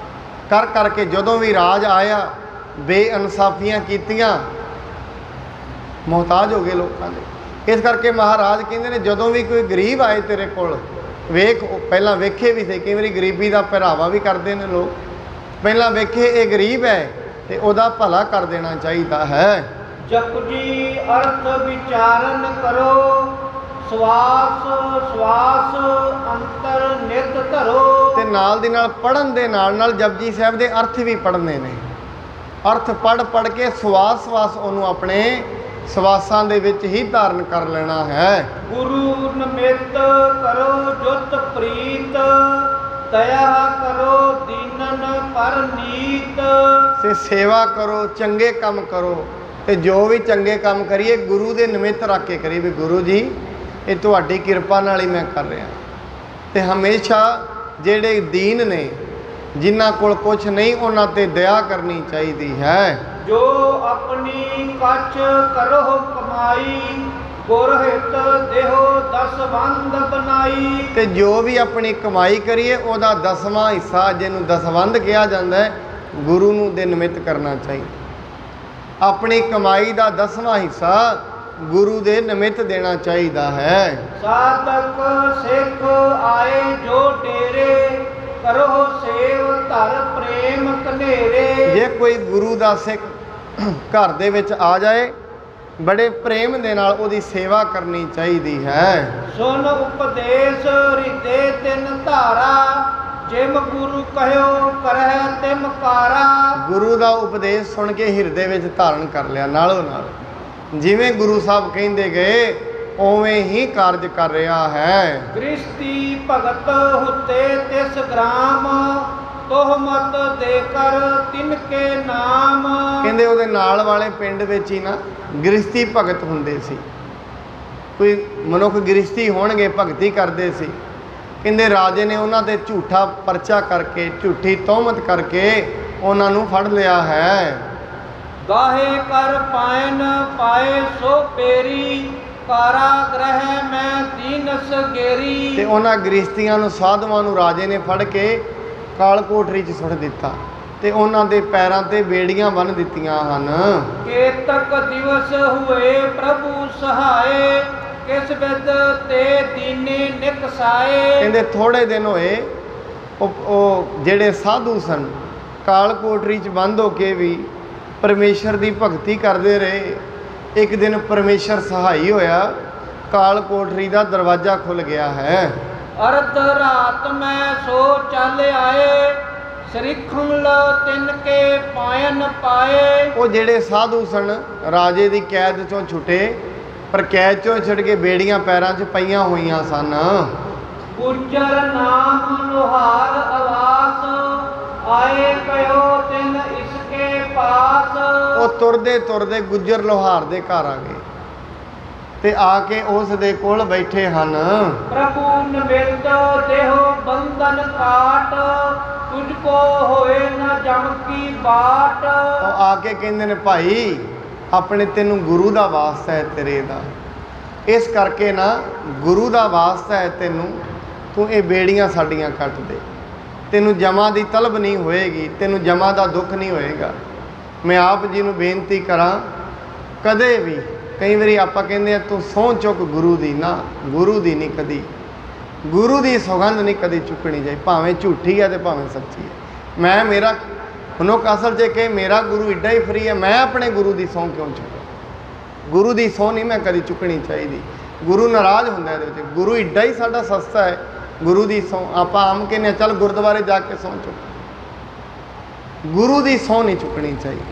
ਕਰ ਕਰਕੇ ਜਦੋਂ ਵੀ ਰਾਜ ਆਇਆ ਬੇਇਨਸਾਫੀਆਂ ਕੀਤੀਆਂ, ਮੁਹਤਾਜ ਹੋ ਗਏ ਲੋਕਾਂ ਦੇ। ਇਸ ਕਰਕੇ ਮਹਾਰਾਜ ਕਹਿੰਦੇ ਨੇ ਜਦੋਂ ਵੀ ਕੋਈ ਗਰੀਬ ਆਏ ਤੇਰੇ ਕੋਲ ਵੇਖ, ਪਹਿਲਾਂ ਵੇਖੇ ਵੀ ਸੇ। ਕਈ ਵਾਰੀ ਗਰੀਬੀ ਦਾ ਪਹਿਰਾਵਾ ਵੀ ਕਰਦੇ ਨੇ ਲੋਕ। ਪਹਿਲਾਂ ਵੇਖੇ ਇਹ ਗਰੀਬ ਹੈ ਤੇ ਉਹਦਾ ਭਲਾ ਕਰ ਦੇਣਾ ਚਾਹੀਦਾ ਹੈ। ਜਪਜੀ ਅਰਥ ਵਿਚਾਰਨ ਕਰੋ, ਸਵਾਸ ਸਵਾਸ ਅੰਤਰ ਨਿਤ ਧਰੋ। ਤੇ ਨਾਲ ਦੀ ਨਾਲ ਪੜ੍ਹਨ ਦੇ ਨਾਲ ਨਾਲ ਜਪਜੀ ਸਾਹਿਬ ਦੇ ਅਰਥ ਵੀ ਪੜ੍ਹਨੇ ਨੇ। ਅਰਥ ਪੜ੍ਹ ਕੇ ਸਵਾਸ ਸਵਾਸ ਉਹਨੂੰ ਆਪਣੇ ਸਵਾਸਾਂ ਦੇ ਵਿੱਚ ਹੀ ਧਾਰਨ ਕਰ ਲੈਣਾ ਹੈ। ਗੁਰੂ ਨਿਮਿਤ ਕਰੋ ਜੁਤ ਪ੍ਰੀਤ, ਦਇਆ ਕਰੋ ਦੀਨਨ ਪਰ ਨੀਤ। ਤੇ ਸੇਵਾ ਕਰੋ, ਚੰਗੇ ਕੰਮ ਕਰੋ ਤੇ ਜੋ ਵੀ ਚੰਗੇ ਕੰਮ ਕਰੀਏ ਗੁਰੂ ਦੇ ਨਿਮਿਤ ਰੱਖ ਕੇ ਕਰੀਏ ਵੀ ਗੁਰੂ ਜੀ ਇਹ ਤੁਹਾਡੀ ਕਿਰਪਾ ਨਾਲ ਹੀ ਮੈਂ ਕਰ ਰਿਹਾ। ਤੇ ਹਮੇਸ਼ਾ ਜਿਹੜੇ ਦੀਨ ਨੇ ਜਿਨ੍ਹਾਂ ਕੋਲ ਕੁਛ ਨਹੀਂ ਉਹਨਾਂ ਤੇ ਦਇਆ ਕਰਨੀ ਚਾਹੀਦੀ ਹੈ। ਜੋ ਆਪਣੀ ਕੱਚ ਕਰੋ ਕਮਾਈ, ਗੁਰ ਹਿਤ ਦੇਹੋ 10 ਵੰਦ ਬਣਾਈ। ਤੇ ਜੋ ਵੀ ਆਪਣੀ ਕਮਾਈ ਕਰੀਏ ਉਹਦਾ 10ਵਾਂ ਹਿੱਸਾ ਜਿਹਨੂੰ ਦਸਵੰਧ ਕਿਹਾ ਜਾਂਦਾ ਹੈ ਗੁਰੂ ਨੂੰ ਦੇ ਨਿਮਿਤ ਕਰਨਾ ਚਾਹੀਦਾ। ਆਪਣੀ ਕਮਾਈ ਦਾ 10ਵਾਂ ਹਿੱਸਾ ਗੁਰੂ ਦੇ ਨਿਮਿਤ ਦੇਣਾ ਚਾਹੀਦਾ ਹੈ। ਸਾਧਕ ਸਿੱਖ ਆਏ ਜੋ ਡੇਰੇ, ਕਰੋ ਸੇਵ ਧਰ ਪ੍ਰੇਮ ਕਨੇਰੇ। ਜੇ ਕੋਈ ਗੁਰੂ ਦਾ ਸਿੱਖ ਘਰ ਦੇ ਵਿੱਚ ਆ ਜਾਏ, ਬੜੇ ਪ੍ਰੇਮ ਦੇ ਨਾਲ ਉਹਦੀ ਸੇਵਾ ਕਰਨੀ ਚਾਹੀਦੀ ਹੈ। ਸੁਨ ਉਪਦੇਸ਼ ਹਿਰਦੇ ਤਿਨ ਧਾਰਾ, ਜਿਮ ਗੁਰੂ ਕਹਿਓ ਕਰਹਿ ਤਿਮ ਕਾਰਾ। ਗੁਰੂ ਦਾ ਉਪਦੇਸ਼ ਸੁਣ ਕੇ ਹਿਰਦੇ ਵਿੱਚ ਧਾਰਨ ਕਰ ਲਿਆ, ਨਾਲੋਂ ਨਾਲ ਜਿਵੇਂ ਗੁਰੂ ਸਾਹਿਬ ਕਹਿੰਦੇ ਗਏ ਉਵੇਂ ਹੀ ਕਾਰਜ ਕਰ ਰਿਹਾ ਹੈ। ਗ੍ਰਸਤੀ ਭਗਤ ਹੁਤੇ ਤਿਸ ਗ੍ਰਾਮ, ਤੋਹਮਤ ਦੇ ਕਰ ਤਿਨ ਕੇ ਨਾਮ। ਕਹਿੰਦੇ ਉਹਦੇ ਨਾਲ ਵਾਲੇ ਪਿੰਡ ਵਿੱਚ ਹੀ ਨਾ ਗ੍ਰਸਤੀ ਭਗਤ ਹੁੰਦੇ ਸੀ। ਕੋਈ ਮਨੁੱਖ ਗ੍ਰਸਤੀ ਹੋਣਗੇ, ਭਗਤੀ ਕਰਦੇ ਸੀ। ਕਹਿੰਦੇ ਰਾਜੇ ਨੇ ਉਹਨਾਂ ਤੇ ਝੂਠਾ ਪਰਚਾ ਕਰਕੇ, ਝੂਠੀ ਤੋਹਮਤ ਕਰਕੇ ਉਹਨਾਂ ਨੂੰ ਫੜ ਲਿਆ ਹੈ। ਗਾਹੇ ਕਰ ਪਾਇਨ ਪਾਏ ਸੋ ਪੇਰੀ, ਕਾਰਾਗ੍ਰਹਿ ਮੈਂ ਦੀਨਸ ਗੇਰੀ। ਤੇ ਉਹਨਾਂ ਗ੍ਰਸਤੀਆਂ ਨੂੰ, ਸਾਧੂਆਂ ਨੂੰ ਰਾਜੇ ਨੇ ਫੜ ਕੇ ਕਾਲ ਕੋਠਰੀ 'ਚ ਸੁੱਟ ਦਿੱਤਾ ਤੇ ਉਹਨਾਂ ਦੇ ਪੈਰਾਂ ਤੇ ਬੇੜੀਆਂ ਬੰਨ੍ਹ ਦਿੱਤੀਆਂ ਹਨ। ਕੇਤਕ ਦਿਵਸ ਹੋਏ ਪ੍ਰਭੂ ਸਹਾਏ, ਕਿਸ ਬਿਦ ਤੇ ਦੀਨੇ ਨਿਕਸਾਏ। ਕਹਿੰਦੇ ਥੋੜੇ ਦਿਨ ਹੋਏ, ਉਹ ਜਿਹੜੇ ਸਾਧੂ ਸਨ ਕਾਲ ਕੋਠਰੀ 'ਚ ਬੰਦ ਹੋ ਕੇ ਵੀ ਪਰਮੇਸ਼ਰ ਦੀ ਭਗਤੀ ਕਰਦੇ ਰਹੇ। ਇੱਕ ਦਿਨ ਪਰਮੇਸ਼ਰ ਸਹਾਈ ਹੋਇਆ, ਕਾਲ ਕੋਠਰੀ ਦਾ ਦਰਵਾਜ਼ਾ ਖੁੱਲ ਗਿਆ ਹੈ। ਅਰਧ ਰਾਤ ਮੈਂ ਸੋ ਚੱਲ ਆਏ, ਸ੍ਰੀਖੁਲ ਤਿਨ ਕੇ ਪਾਇਨ ਪਾਏ। ਉਹ ਜਿਹੜੇ ਸਾਧੂ ਸਨ ਰਾਜੇ ਦੀ ਕੈਦ ਚੋਂ ਛੁੱਟੇ, ਪਰ ਕੈਦ ਚੋਂ ਛੁੱਟ ਕੇ ਬੇੜੀਆਂ ਪੈਰਾਂ 'ਚ ਪਈਆਂ ਹੋਈਆਂ ਸਨ। ਗੁੱਜਰ ਨਾਮ ਲੋਹਾਰ ਆਵਾਸ, ਆਏ ਪਇਓ ਤਿਨ ਇਸਕੇ ਪਾਸ। ਉਹ ਤੁਰਦੇ ਤੁਰਦੇ ਗੁੱਜਰ ਲੋਹਾਰ ਦੇ ਘਰ ਆ ਗਏ ਤੇ ਆ ਕੇ ਉਸ ਦੇ ਕੋਲ ਬੈਠੇ ਹਨ। ਪ੍ਰਭੂ ਨਿਮਿਤ ਦੇਹੋ ਬੰਧਨ ਕਾਟ, ਤੁਝ ਕੋ ਹੋਏ ਨਾ ਜਮ ਕੀ ਬਾਟ। ਉਹ ਆ ਕੇ ਕਹਿੰਦੇ ਨੇ ਭਾਈ ਆਪਣੇ ਤੈਨੂੰ ਗੁਰੂ ਦਾ ਵਾਸਤਾ ਹੈ ਤੇਰੇ ਦਾ, ਇਸ ਕਰਕੇ ਨਾ ਗੁਰੂ ਦਾ ਵਾਸਤਾ ਹੈ ਤੈਨੂੰ, ਤੂੰ ਇਹ ਬੇੜੀਆਂ ਸਾਡੀਆਂ ਕੱਟ ਦੇ, ਤੈਨੂੰ ਜਮਾ ਦੀ ਤਲਬ ਨਹੀਂ ਹੋਏਗੀ, ਤੈਨੂੰ ਜਮਾ ਦਾ ਦੁੱਖ ਨਹੀਂ ਹੋਏਗਾ। ਮੈਂ ਆਪ ਜੀ ਨੂੰ ਬੇਨਤੀ ਕਰਾਂ, ਕਦੇ ਵੀ ਕਈ ਵਾਰੀ ਆਪਾਂ ਕਹਿੰਦੇ ਆ ਤੂੰ ਸਹੁੰ ਚੁੱਕ ਗੁਰੂ ਦੀ, ਨਾ ਗੁਰੂ ਦੀ ਨਹੀਂ ਕਦੀ, ਗੁਰੂ ਦੀ ਸੌਗੰਧ ਨਹੀਂ ਕਦੀ ਚੁੱਕਣੀ ਚਾਹੀਦੀ, ਭਾਵੇਂ ਝੂਠੀ ਹੈ ਤੇ ਭਾਵੇਂ ਸੱਚੀ ਹੈ। ਮੈਂ ਮੇਰਾ ਮਨੁੱਖ ਅਸਲ 'ਚ ਕਿ ਮੇਰਾ ਗੁਰੂ ਏਡਾ ਹੀ ਫਰੀ ਹੈ, ਮੈਂ ਆਪਣੇ ਗੁਰੂ ਦੀ ਸਹੁੰ ਕਿਉਂ ਚੁੱਕਾਂ? ਗੁਰੂ ਦੀ ਸਹੁੰ ਨਹੀਂ ਮੈਂ ਕਦੀ ਚੁੱਕਣੀ ਚਾਹੀਦੀ, ਗੁਰੂ ਨਾਰਾਜ਼ ਹੁੰਦਾ ਇਹਦੇ ਵਿੱਚ। ਗੁਰੂ ਏਡਾ ਹੀ ਸਾਡਾ ਸਸਤਾ ਹੈ, ਗੁਰੂ ਦੀ ਸਹੁੰ ਆਪਾਂ ਆਮ ਕਹਿੰਦੇ ਚੱਲ ਗੁਰਦੁਆਰੇ ਜਾ ਕੇ ਸਹੁੰ ਚੁੱਕ, ਗੁਰੂ ਦੀ ਸਹੁੰ ਨਹੀਂ ਚੁੱਕਣੀ ਚਾਹੀਦੀ।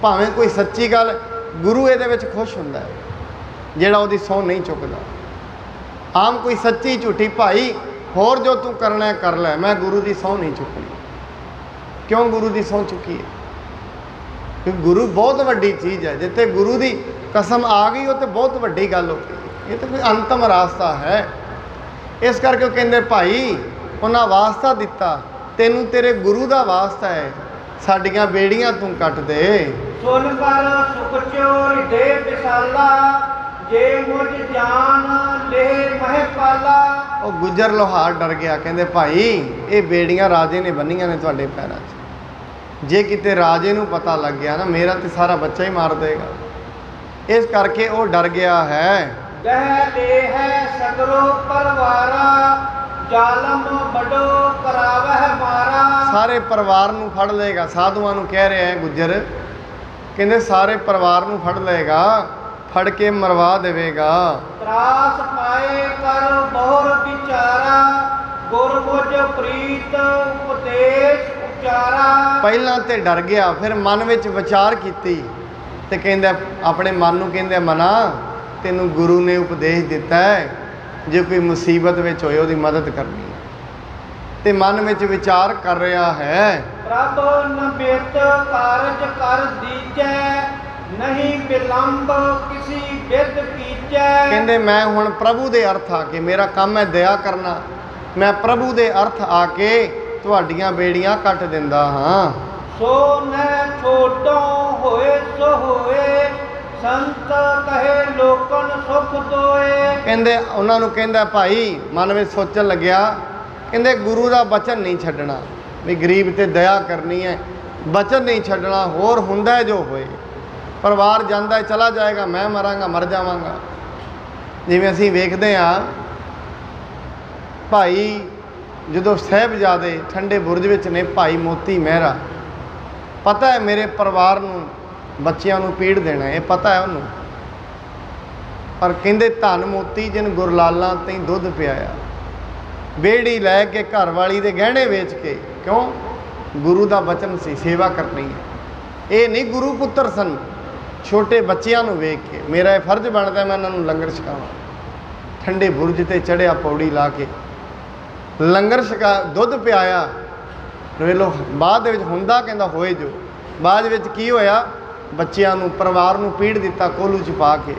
ਭਾਵੇਂ ਕੋਈ ਸੱਚੀ ਗੱਲ, ਗੁਰੂ ਇਹਦੇ ਵਿੱਚ ਖੁਸ਼ ਹੁੰਦਾ ਹੈ ਜਿਹੜਾ ਉਹਦੀ ਸਹੁੰ ਨਹੀਂ ਚੁੱਕਦਾ। ਆਮ ਕੋਈ ਸੱਚੀ ਝੂਠੀ ਭਾਈ ਹੋਰ ਜੋ ਤੂੰ ਕਰਨਾ ਹੈ ਕਰ ਲੈ, ਮੈਂ ਗੁਰੂ ਦੀ ਸਹੁੰ ਨਹੀਂ ਚੁੱਕਣੀ। ਕਿਉਂ ਗੁਰੂ ਦੀ ਸਹੁੰ ਚੁੱਕੀ ਹੈ? ਕਿਉਂਕਿ ਗੁਰੂ ਬਹੁਤ ਵੱਡੀ ਚੀਜ਼ ਹੈ। ਜਿੱਥੇ ਗੁਰੂ ਦੀ ਕਸਮ ਆ ਗਈ ਉਹ ਤੇ ਬਹੁਤ ਵੱਡੀ ਗੱਲ ਹੋ ਗਈ। ਇਹ ਤਾਂ ਕੋਈ ਅੰਤਮ ਰਾਸਤਾ ਹੈ। ਇਸ ਕਰਕੇ ਉਹ ਕਹਿੰਦੇ ਭਾਈ ਉਹਨਾਂ ਵਾਸਤਾ ਦਿੱਤਾ, ਤੈਨੂੰ ਤੇਰੇ ਗੁਰੂ ਦਾ ਵਾਸਤਾ ਹੈ, ਸਾਡੀਆਂ ਬੇੜੀਆਂ ਤੂੰ ਕੱਟ ਦੇ। ਸੁਨ ਕਰ ਸੁਖ ਚੋਰ ਦੇ ਵਿਸਾਲਾ, ਜੇ ਮੁਝ ਜਾਨ ਲੈ ਮਹਿ ਪਾਲਾ। ਉਹ ਗੁੱਜਰ ਲੋਹਾਰ ਡਰ ਗਿਆ, ਕਹਿੰਦੇ ਭਾਈ ਇਹ ਬੇੜੀਆਂ ਰਾਜੇ ਨੇ ਬੰਨੀਆਂ ਨੇ ਤੁਹਾਡੇ ਪੈਰਾਂ 'ਚ, ਜੇ ਕਿਤੇ ਰਾਜੇ ਨੂੰ ਪਤਾ ਲੱਗ ਗਿਆ ਨਾ ਮੇਰਾ ਤੇ ਸਾਰਾ ਬੱਚਾ ਹੀ ਮਾਰ ਦੇਗਾ। ਇਸ ਕਰਕੇ ਉਹ ਡਰ ਗਿਆ ਹੈ। ਗਹਿ ਲੈ ਹੈ ਸਗਰੋ ਪਰਵਾਰਾ, ਜ਼ਾਲਮ ਬੜੋ ਕਰਾਵਹਿ ਮਾਰਾ। ਸਾਰੇ ਪਰਿਵਾਰ ਨੂੰ ਫੜ ਲਏਗਾ। ਸਾਧੂਆਂ ਨੂੰ ਕਹਿ ਰਿਹਾ ਹੈ ਗੁੱਜਰ, ਕਹਿੰਦੇ ਸਾਰੇ ਪਰਿਵਾਰ ਨੂੰ ਫੜ ਲਏਗਾ, ਫੜ ਕੇ ਮਰਵਾ ਦੇਵੇਗਾ। ਤਰਾਸ ਪਾਏ ਕਰ ਬਹੁਰ ਵਿਚਾਰਾ, ਗੁਰਮੁਝ ਪ੍ਰੀਤ ਉਪਦੇਸ਼ ਉਚਾਰਾ। ਪਹਿਲਾਂ ਤੇ ਡਰ ਗਿਆ, ਫਿਰ ਮਨ ਵਿੱਚ ਵਿਚਾਰ ਕੀਤੀ ਤੇ ਕਹਿੰਦਾ ਆਪਣੇ ਮਨ ਨੂੰ, ਕਹਿੰਦੇ ਮਨਾ ਤੈਨੂੰ ਗੁਰੂ ਨੇ ਉਪਦੇਸ਼ ਦਿੱਤਾ ਹੈ ਜੇ ਕੋਈ ਮੁਸੀਬਤ ਵਿੱਚ ਹੋਏ ਉਹਦੀ ਮਦਦ ਕਰਨੀ, ਤੇ ਮਨ ਵਿੱਚ ਵਿਚਾਰ ਕਰ ਰਿਹਾ ਹੈ। ਪ੍ਰਭ ਨਿਮਿਤ ਕਾਰਜ ਕਰ ਦੀਜੈ, ਨਹੀਂ ਬਿਲੰਬ ਕਿਸੀ ਵਿਦ ਕੀਜੈ। ਕਹਿੰਦੇ ਮੈਂ ਹੁਣ ਪ੍ਰਭੂ ਦੇ ਅਰਥ ਆ ਕੇ, ਮੇਰਾ ਕੰਮ ਹੈ ਦਇਆ ਕਰਨਾ, ਮੈਂ ਪ੍ਰਭੂ ਦੇ ਅਰਥ ਆ ਕੇ ਤੁਹਾਡੀਆਂ ਬੇੜੀਆਂ ਕੱਟ ਦਿੰਦਾ ਹਾਂ। ਸੋ ਨ ਛੋਟੋ ਹੋਏ ਸੋ ਹੋਏ, ਸੰਤ ਕਹੇ ਲੋਕਨ ਸੁਖ ਦੋਏ। ਕਹਿੰਦੇ ਉਹਨਾਂ ਨੂੰ ਕਹਿੰਦਾ ਭਾਈ ਮਨ ਵਿੱਚ ਸੋਚਣ ਲੱਗਿਆ, ਕਹਿੰਦੇ ਗੁਰੂ ਦਾ ਬਚਨ ਨਹੀਂ ਛੱਡਣਾ, ਵੀ ਗਰੀਬ ਤੇ ਦਇਆ ਕਰਨੀ ਹੈ, ਬਚਨ ਨਹੀਂ ਛੱਡਣਾ, ਹੋਰ ਹੁੰਦਾ ਜੋ ਹੋਏ। ਪਰਿਵਾਰ ਜਾਂਦਾ ਹੈ, ਚਲਾ ਜਾਏਗਾ, ਮੈਂ ਮਰਾਂਗਾ, ਮਰ ਜਾਵਾਂਗਾ। ਜਿਵੇਂ ਅਸੀਂ ਵੇਖਦੇ ਹਾਂ ਭਾਈ ਜਦੋਂ ਸਾਹਿਬਜ਼ਾਦੇ ਠੰਡੇ ਬੁਰਜ ਵਿੱਚ ਨੇ, ਭਾਈ ਮੋਤੀ ਮਹਿਰਾ, ਪਤਾ ਹੈ ਮੇਰੇ ਪਰਿਵਾਰ ਨੂੰ, ਬੱਚਿਆਂ ਨੂੰ ਪੀੜ ਦੇਣਾ, ਇਹ ਪਤਾ ਹੈ ਉਹਨੂੰ, ਪਰ ਕਹਿੰਦੇ ਧੰਨ ਮੋਤੀ ਜਿਨ ਗੁਰਲਾਲਾਂ ਤੈਂ ਦੁੱਧ ਪਿਆਇਆ। ਬੇੜੀ ਲੈ ਕੇ ਘਰ ਵਾਲੀ ਦੇ ਗਹਿਣੇ ਵੇਚ ਕੇ, ਕਿਉਂ? ਗੁਰੂ ਦਾ ਬਚਨ ਸੀ, ਸੇਵਾ ਕਰਨੀ ਹੈ। ਇਹ ਨਹੀਂ ਗੁਰੂ ਪੁੱਤਰ ਸਨ। ਛੋਟੇ ਬੱਚਿਆਂ ਨੂੰ ਵੇਖ ਕੇ ਮੇਰਾ ਇਹ ਫਰਜ਼ ਬਣਦਾ ਮੈਂ ਇਹਨਾਂ ਨੂੰ ਲੰਗਰ ਛਕਾਵਾਂ। ਠੰਡੇ ਬੁਰਜ 'ਤੇ ਚੜ੍ਹਿਆ, ਪੌੜੀ ਲਾ ਕੇ ਲੰਗਰ ਛਕਾ, ਦੁੱਧ ਪਿਆਇਆ। ਵੇਖ ਲਓ ਬਾਅਦ ਦੇ ਵਿੱਚ ਹੁੰਦਾ ਕਹਿੰਦਾ ਹੋਏ ਜੋ, ਬਾਅਦ ਵਿੱਚ ਕੀ ਹੋਇਆ? ਬੱਚਿਆਂ ਨੂੰ, ਪਰਿਵਾਰ ਨੂੰ ਪੀੜ ਦਿੱਤਾ ਕੋਲੂ 'ਚ ਪਾ ਕੇ।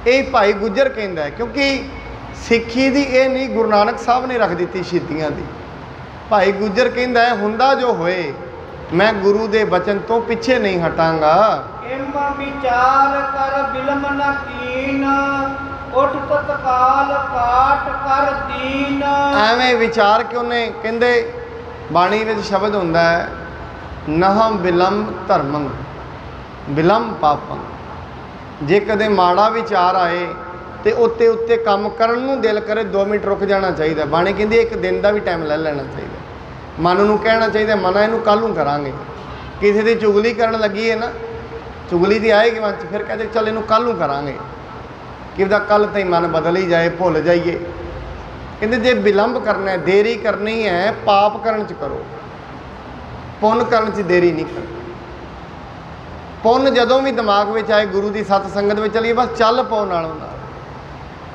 ਇਹ ਭਾਈ ਗੁੱਜਰ ਕਹਿੰਦਾ, ਕਿਉਂਕਿ ਸਿੱਖੀ ਦੀ ਇਹ ਨਹੀਂ ਗੁਰੂ ਨਾਨਕ ਸਾਹਿਬ ਨੇ ਰੱਖ ਦਿੱਤੀ ਸ਼ਹੀਦੀਆਂ ਦੀ। ਭਾਈ ਗੁੱਜਰ ਕਹਿੰਦਾ ਹੁੰਦਾ ਜੋ ਹੋਏ, ਮੈਂ ਗੁਰੂ ਦੇ ਬਚਨ ਤੋਂ ਪਿੱਛੇ ਨਹੀਂ ਹਟਾਂਗਾ। ਇਮ ਵਿਚਾਰ ਕਰ ਬਿਲਮ ਨ ਕੀਨ, ਉੱਠ ਤਤਕਾਲ ਕਾਟ ਕਰ ਦੀਨ। ਐਵੇਂ ਵਿਚਾਰ ਕੇ ਉਹਨੇ, ਕਹਿੰਦੇ ਬਾਣੀ ਵਿੱਚ ਸ਼ਬਦ ਹੁੰਦਾ ਹੈ, ਨਹਮ ਬਿਲਮ ਧਰਮੰ ਬਿਲਮ ਪਾਪੰ। ਜੇ ਕਦੇ ਮਾੜਾ ਵਿਚਾਰ ਆਏ ਤੇ ਉੱਤੇ ਕੰਮ ਕਰਨ ਨੂੰ ਦਿਲ ਕਰੇ, 2 ਮਿੰਟ ਰੁਕ ਜਾਣਾ ਚਾਹੀਦਾ। ਬਾਣੀ ਕਹਿੰਦੀ 1 ਦਿਨ ਦਾ ਵੀ ਟਾਈਮ ਲੈ ਲੈਣਾ ਚਾਹੀਦਾ। ਮਨ ਨੂੰ ਕਹਿਣਾ ਚਾਹੀਦਾ, ਮਨ ਇਹਨੂੰ ਕੱਲ੍ਹ ਨੂੰ ਕਰਾਂਗੇ। ਕਿਸੇ ਦੀ ਚੁਗਲੀ ਕਰਨ ਲੱਗੀ ਹੈ ਨਾ, ਚੁਗਲੀ ਦੀ ਆਏਗੀ ਮਨ 'ਚ, ਫਿਰ ਕਹਿੰਦੇ ਚੱਲ ਇਹਨੂੰ ਕੱਲ੍ਹ ਨੂੰ ਕਰਾਂਗੇ। ਕਿ ਉਹਦਾ ਕੱਲ੍ਹ ਤਾਈਂ ਮਨ ਬਦਲ ਹੀ ਜਾਏ, ਭੁੱਲ ਜਾਈਏ। ਕਹਿੰਦੇ ਜੇ ਵਿਲੰਬ ਕਰਨਾ, ਦੇਰੀ ਕਰਨੀ ਹੈ, ਪਾਪ ਕਰਨ 'ਚ ਕਰੋ, ਪੁੰਨ ਕਰਨ 'ਚ ਦੇਰੀ ਨਹੀਂ ਕਰਨੀ। ਪੁੰਨ ਜਦੋਂ ਵੀ ਦਿਮਾਗ ਵਿੱਚ ਆਏ, ਗੁਰੂ ਦੀ ਸਤ ਸੰਗਤ ਵਿੱਚ ਚਲੀਏ, ਬਸ ਚੱਲ ਪਓ ਨਾਲੋਂ ਨਾਲ।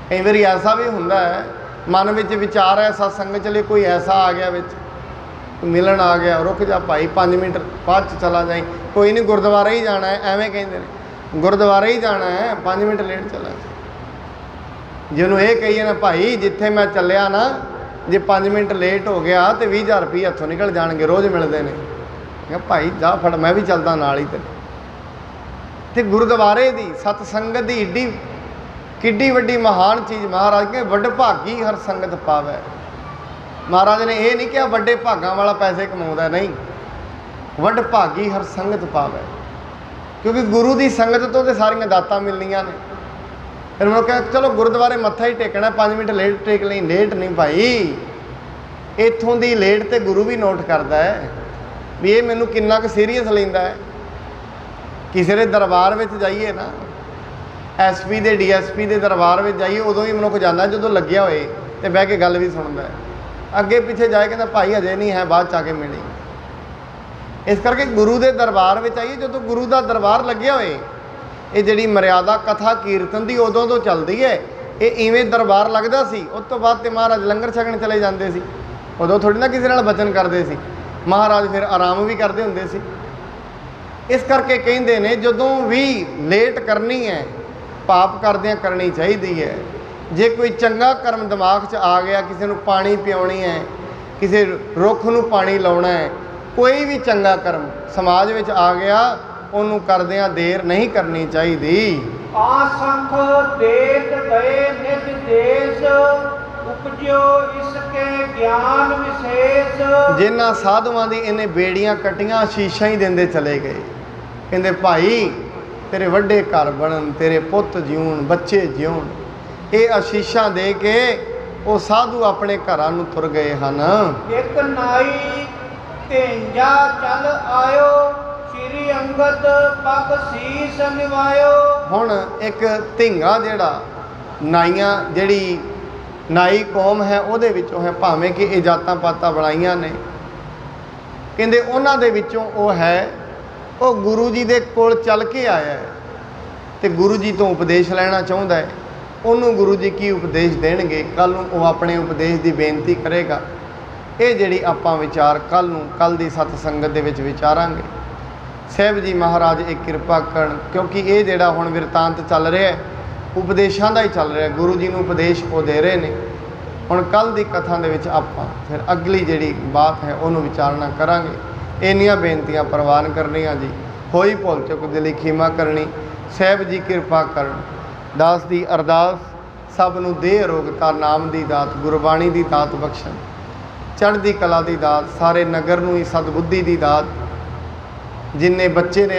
ਕਈ ਵਾਰੀ ਐਸਾ ਵੀ ਹੁੰਦਾ ਹੈ, ਮਨ ਵਿੱਚ ਵਿਚਾਰ ਹੈ, ਸਤ ਸੰਗਤ ਚਲੀਏ, ਕੋਈ ਐਸਾ ਆ ਗਿਆ ਵਿੱਚ, ਮਿਲਣ ਆ ਗਿਆ, ਰੁਕ ਜਾ ਭਾਈ 5 ਮਿੰਟ ਬਾਅਦ 'ਚ ਚਲਾ ਜਾਈ, ਕੋਈ ਨਹੀਂ ਗੁਰਦੁਆਰੇ ਹੀ ਜਾਣਾ ਹੈ। ਐਵੇਂ ਕਹਿੰਦੇ ਨੇ, ਗੁਰਦੁਆਰੇ ਹੀ ਜਾਣਾ ਹੈ, 5 ਮਿੰਟ ਲੇਟ ਚਲਾ ਜਾ। ਜਿਹਨੂੰ ਇਹ ਕਹੀਏ ਨਾ, ਭਾਈ ਜਿੱਥੇ ਮੈਂ ਚੱਲਿਆ ਨਾ, ਜੇ 5 ਮਿੰਟ ਲੇਟ ਹੋ ਗਿਆ ਤੇ 20,000 ਰੁਪਏ ਹੱਥੋਂ ਨਿਕਲ ਜਾਣਗੇ, ਰੋਜ਼ ਮਿਲਦੇ ਨੇ। ਮੈਂ ਭਾਈ ਜਾ ਫੜ, ਮੈਂ ਵੀ ਚੱਲਦਾ ਨਾਲ ਹੀ ਤੇ ਗੁਰਦੁਆਰੇ ਦੀ ਸਤ ਸੰਗਤ ਦੀ ਏਡੀ ਕਿੱਡੀ ਵੱਡੀ ਮਹਾਨ ਚੀਜ਼। ਮਹਾਰਾਜ ਕਹਿੰਦੇ ਵੱਡ ਭਾਗੀ ਹਰ ਸੰਗਤ ਪਾਵੈ। ਮਹਾਰਾਜ ਨੇ ਇਹ ਨਹੀਂ ਕਿਹਾ ਵੱਡੇ ਭਾਗਾਂ ਵਾਲਾ ਪੈਸੇ ਕਮਾਉਂਦਾ, ਨਹੀਂ, ਵੱਡ ਭਾਗੀ ਹਰ ਸੰਗਤ ਪਾਵੈ। ਕਿਉਂਕਿ ਗੁਰੂ ਦੀ ਸੰਗਤ ਤੋਂ ਤੇ ਸਾਰੀਆਂ ਦਾਤਾਂ ਮਿਲਣੀਆਂ ਨੇ। ਫਿਰ ਮੈਂ ਕਿਹਾ ਚਲੋ ਗੁਰਦੁਆਰੇ ਮੱਥਾ ਹੀ ਟੇਕਣਾ, 5 ਮਿੰਟ ਲੇਟ ਟੇਕ ਲਈ। ਲੇਟ ਨਹੀਂ ਭਾਈ, ਇੱਥੋਂ ਦੀ ਲੇਟ ਤੇ ਗੁਰੂ ਵੀ ਨੋਟ ਕਰਦਾ ਹੈ ਵੀ ਇਹ ਮੈਨੂੰ ਕਿੰਨਾ ਕੁ ਸੀਰੀਅਸ ਲੈਂਦਾ ਹੈ। ਕਿਸੇ ਦੇ ਦਰਬਾਰ ਵਿੱਚ ਜਾਈਏ ਨਾ, SP ਦੇ DSP ਦੇ ਦਰਬਾਰ ਵਿੱਚ ਜਾਈਏ, ਉਦੋਂ ਹੀ ਮਨੁੱਖ ਜਾਂਦਾ ਜਦੋਂ ਲੱਗਿਆ ਹੋਏ ਤੇ ਬਹਿ ਕੇ ਗੱਲ ਵੀ ਸੁਣਦਾ ਹੈ। ਅੱਗੇ ਪਿੱਛੇ ਜਾਏ ਕਹਿੰਦਾ ਭਾਈ ਹਜੇ ਨਹੀਂ ਹੈ, ਬਾਅਦ 'ਚ ਆ ਕੇ ਮਿਲੀ। ਇਸ ਕਰਕੇ ਗੁਰੂ ਦੇ ਦਰਬਾਰ ਵਿੱਚ ਆਈਏ ਜਦੋਂ ਗੁਰੂ ਦਾ ਦਰਬਾਰ ਲੱਗਿਆ ਹੋਏ। ਇਹ ਜਿਹੜੀ ਮਰਿਆਦਾ ਕਥਾ ਕੀਰਤਨ ਦੀ ਉਦੋਂ ਤੋਂ ਚੱਲਦੀ ਹੈ। ਇਹ ਇਵੇਂ ਦਰਬਾਰ ਲੱਗਦਾ ਸੀ, ਉਸ ਤੋਂ ਬਾਅਦ ਤੇ ਮਹਾਰਾਜ ਲੰਗਰ ਛਕਣ ਚਲੇ ਜਾਂਦੇ ਸੀ। ਉਦੋਂ ਥੋੜ੍ਹੀ ਨਾ ਕਿਸੇ ਨਾਲ ਬਚਨ ਕਰਦੇ ਸੀ, ਮਹਾਰਾਜ ਫਿਰ ਆਰਾਮ ਵੀ ਕਰਦੇ ਹੁੰਦੇ ਸੀ। ਇਸ ਕਰਕੇ ਕਹਿੰਦੇ ਨੇ ਜਦੋਂ ਵੀ ਲੇਟ ਕਰਨੀ ਹੈ, ਪਾਪ ਕਰਦਿਆਂ ਕਰਨੀ ਚਾਹੀਦੀ ਹੈ। ਜੇ ਕੋਈ ਚੰਗਾ ਕਰਮ ਦਿਮਾਗ 'ਚ ਆ ਗਿਆ, ਕਿਸੇ ਨੂੰ ਪਾਣੀ ਪਿਆਉਣੀ ਹੈ, ਕਿਸੇ ਰੁੱਖ ਨੂੰ ਪਾਣੀ ਲਾਉਣਾ ਹੈ, ਕੋਈ ਵੀ ਚੰਗਾ ਕਰਮ ਸਮਾਜ ਵਿੱਚ ਆ ਗਿਆ, ਉਹਨੂੰ ਕਰਦਿਆਂ ਦੇਰ ਨਹੀਂ ਕਰਨੀ ਚਾਹੀਦੀ। ਆਸੰਖ ਦੇਤ ਗਏ ਨਿਜ ਦੇਸ਼, ਉਪਜਿਓ ਇਸਕੇ ਗਿਆਨ ਵਿਸ਼ੇਸ਼। ਜਿਨ੍ਹਾਂ ਸਾਧੂਆਂ ਦੀ ਇਹਨੇ ਬੇੜੀਆਂ ਕੱਟੀਆਂ, ਸ਼ੀਸ਼ਾਂ ਹੀ ਦਿੰਦੇ ਚਲੇ ਗਏ। ਕਹਿੰਦੇ ਭਾਈ ਤੇਰੇ ਵੱਡੇ ਘਰ ਬਣਨ, ਤੇਰੇ ਪੁੱਤ ਜਿਉਣ, ਬੱਚੇ ਜਿਉਣ। ਇਹ ਆਸ਼ੀਸ਼ਾਂ ਦੇ ਕੇ ਉਹ ਸਾਧੂ ਆਪਣੇ ਘਰਾਂ ਨੂੰ ਤੁਰ ਗਏ ਹਨ। ਇੱਕ ਨਾਈ ਢੇਂਜਾ ਚੱਲ ਆਇਓ, ਸ਼੍ਰੀ ਅੰਗਦ ਪਗ ਸੀਸ ਨਿਵਾਇਓ। ਹੁਣ ਇੱਕ ਧਿੰਗਾ ਜਿਹੜਾ ਨਾਈਆਂ, ਜਿਹੜੀ ਨਾਈ ਕੌਮ ਹੈ ਉਹਦੇ ਵਿੱਚੋਂ ਹੈ, ਭਾਵੇਂ ਕਿ ਇਹ ਜਾਤਾਂ ਪਾਤਾਂ ਬਣਾਈਆਂ ਨੇ। ਕਹਿੰਦੇ ਉਹਨਾਂ ਦੇ ਵਿੱਚੋਂ ਉਹ ਹੈ, ਉਹ ਗੁਰੂ ਜੀ ਦੇ ਕੋਲ ਚੱਲ ਕੇ ਆਇਆ ਹੈ ਤੇ ਗੁਰੂ ਜੀ ਤੋਂ ਉਪਦੇਸ਼ ਲੈਣਾ ਚਾਹੁੰਦਾ ਹੈ। ਉਹਨੂੰ ਗੁਰੂ ਜੀ ਕੀ ਉਪਦੇਸ਼ ਦੇਣਗੇ, ਕੱਲ੍ਹ ਨੂੰ ਉਹ ਆਪਣੇ ਉਪਦੇਸ਼ ਦੀ ਬੇਨਤੀ ਕਰੇਗਾ। ਇਹ ਜਿਹੜੀ ਆਪਾਂ ਵਿਚਾਰ ਕੱਲ੍ਹ ਦੀ ਸਤ ਸੰਗਤ ਦੇ ਵਿੱਚ ਵਿਚਾਰਾਂਗੇ। ਸਾਹਿਬ ਜੀ ਮਹਾਰਾਜ ਇਹ ਕਿਰਪਾ ਕਰਨ, ਕਿਉਂਕਿ ਇਹ ਜਿਹੜਾ ਹੁਣ ਬਿਰਤਾਂਤ ਚੱਲ ਰਿਹਾ ਉਪਦੇਸ਼ਾਂ ਦਾ ਹੀ ਚੱਲ ਰਿਹਾ। ਗੁਰੂ ਜੀ ਨੂੰ ਉਪਦੇਸ਼ ਉਹ ਦੇ ਰਹੇ ਨੇ। ਹੁਣ ਕੱਲ੍ਹ ਦੀ ਕਥਾ ਦੇ ਵਿੱਚ ਆਪਾਂ ਫਿਰ ਅਗਲੀ ਜਿਹੜੀ ਬਾਤ ਹੈ ਉਹਨੂੰ ਵਿਚਾਰਨਾ ਕਰਾਂਗੇ। ਇੰਨੀਆਂ ਬੇਨਤੀਆਂ ਪ੍ਰਵਾਨ ਕਰਨੀਆਂ ਜੀ। ਹੋਈ ਭੁੱਲ ਚੁੱਕ ਦਿਲੀ ਖੀਮਾ ਕਰਨੀ। ਸਾਹਿਬ ਜੀ ਕਿਰਪਾ ਕਰਨ। ਦਾਸ ਦੀ ਅਰਦਾਸ, ਸਭ ਨੂੰ ਦੇ ਅਰੋਗਤਾ, ਨਾਮ ਦੀ ਦਾਤ, ਗੁਰਬਾਣੀ ਦੀ ਦਾਤ ਬਖਸ਼ਣ, ਚੜ੍ਹਦੀ ਕਲਾ ਦੀ ਦਾਤ, ਸਾਰੇ ਨਗਰ ਨੂੰ ਹੀ ਸਤਬੁੱਧੀ ਦੀ ਦਾਤ। ਜਿੰਨੇ ਬੱਚੇ ਨੇ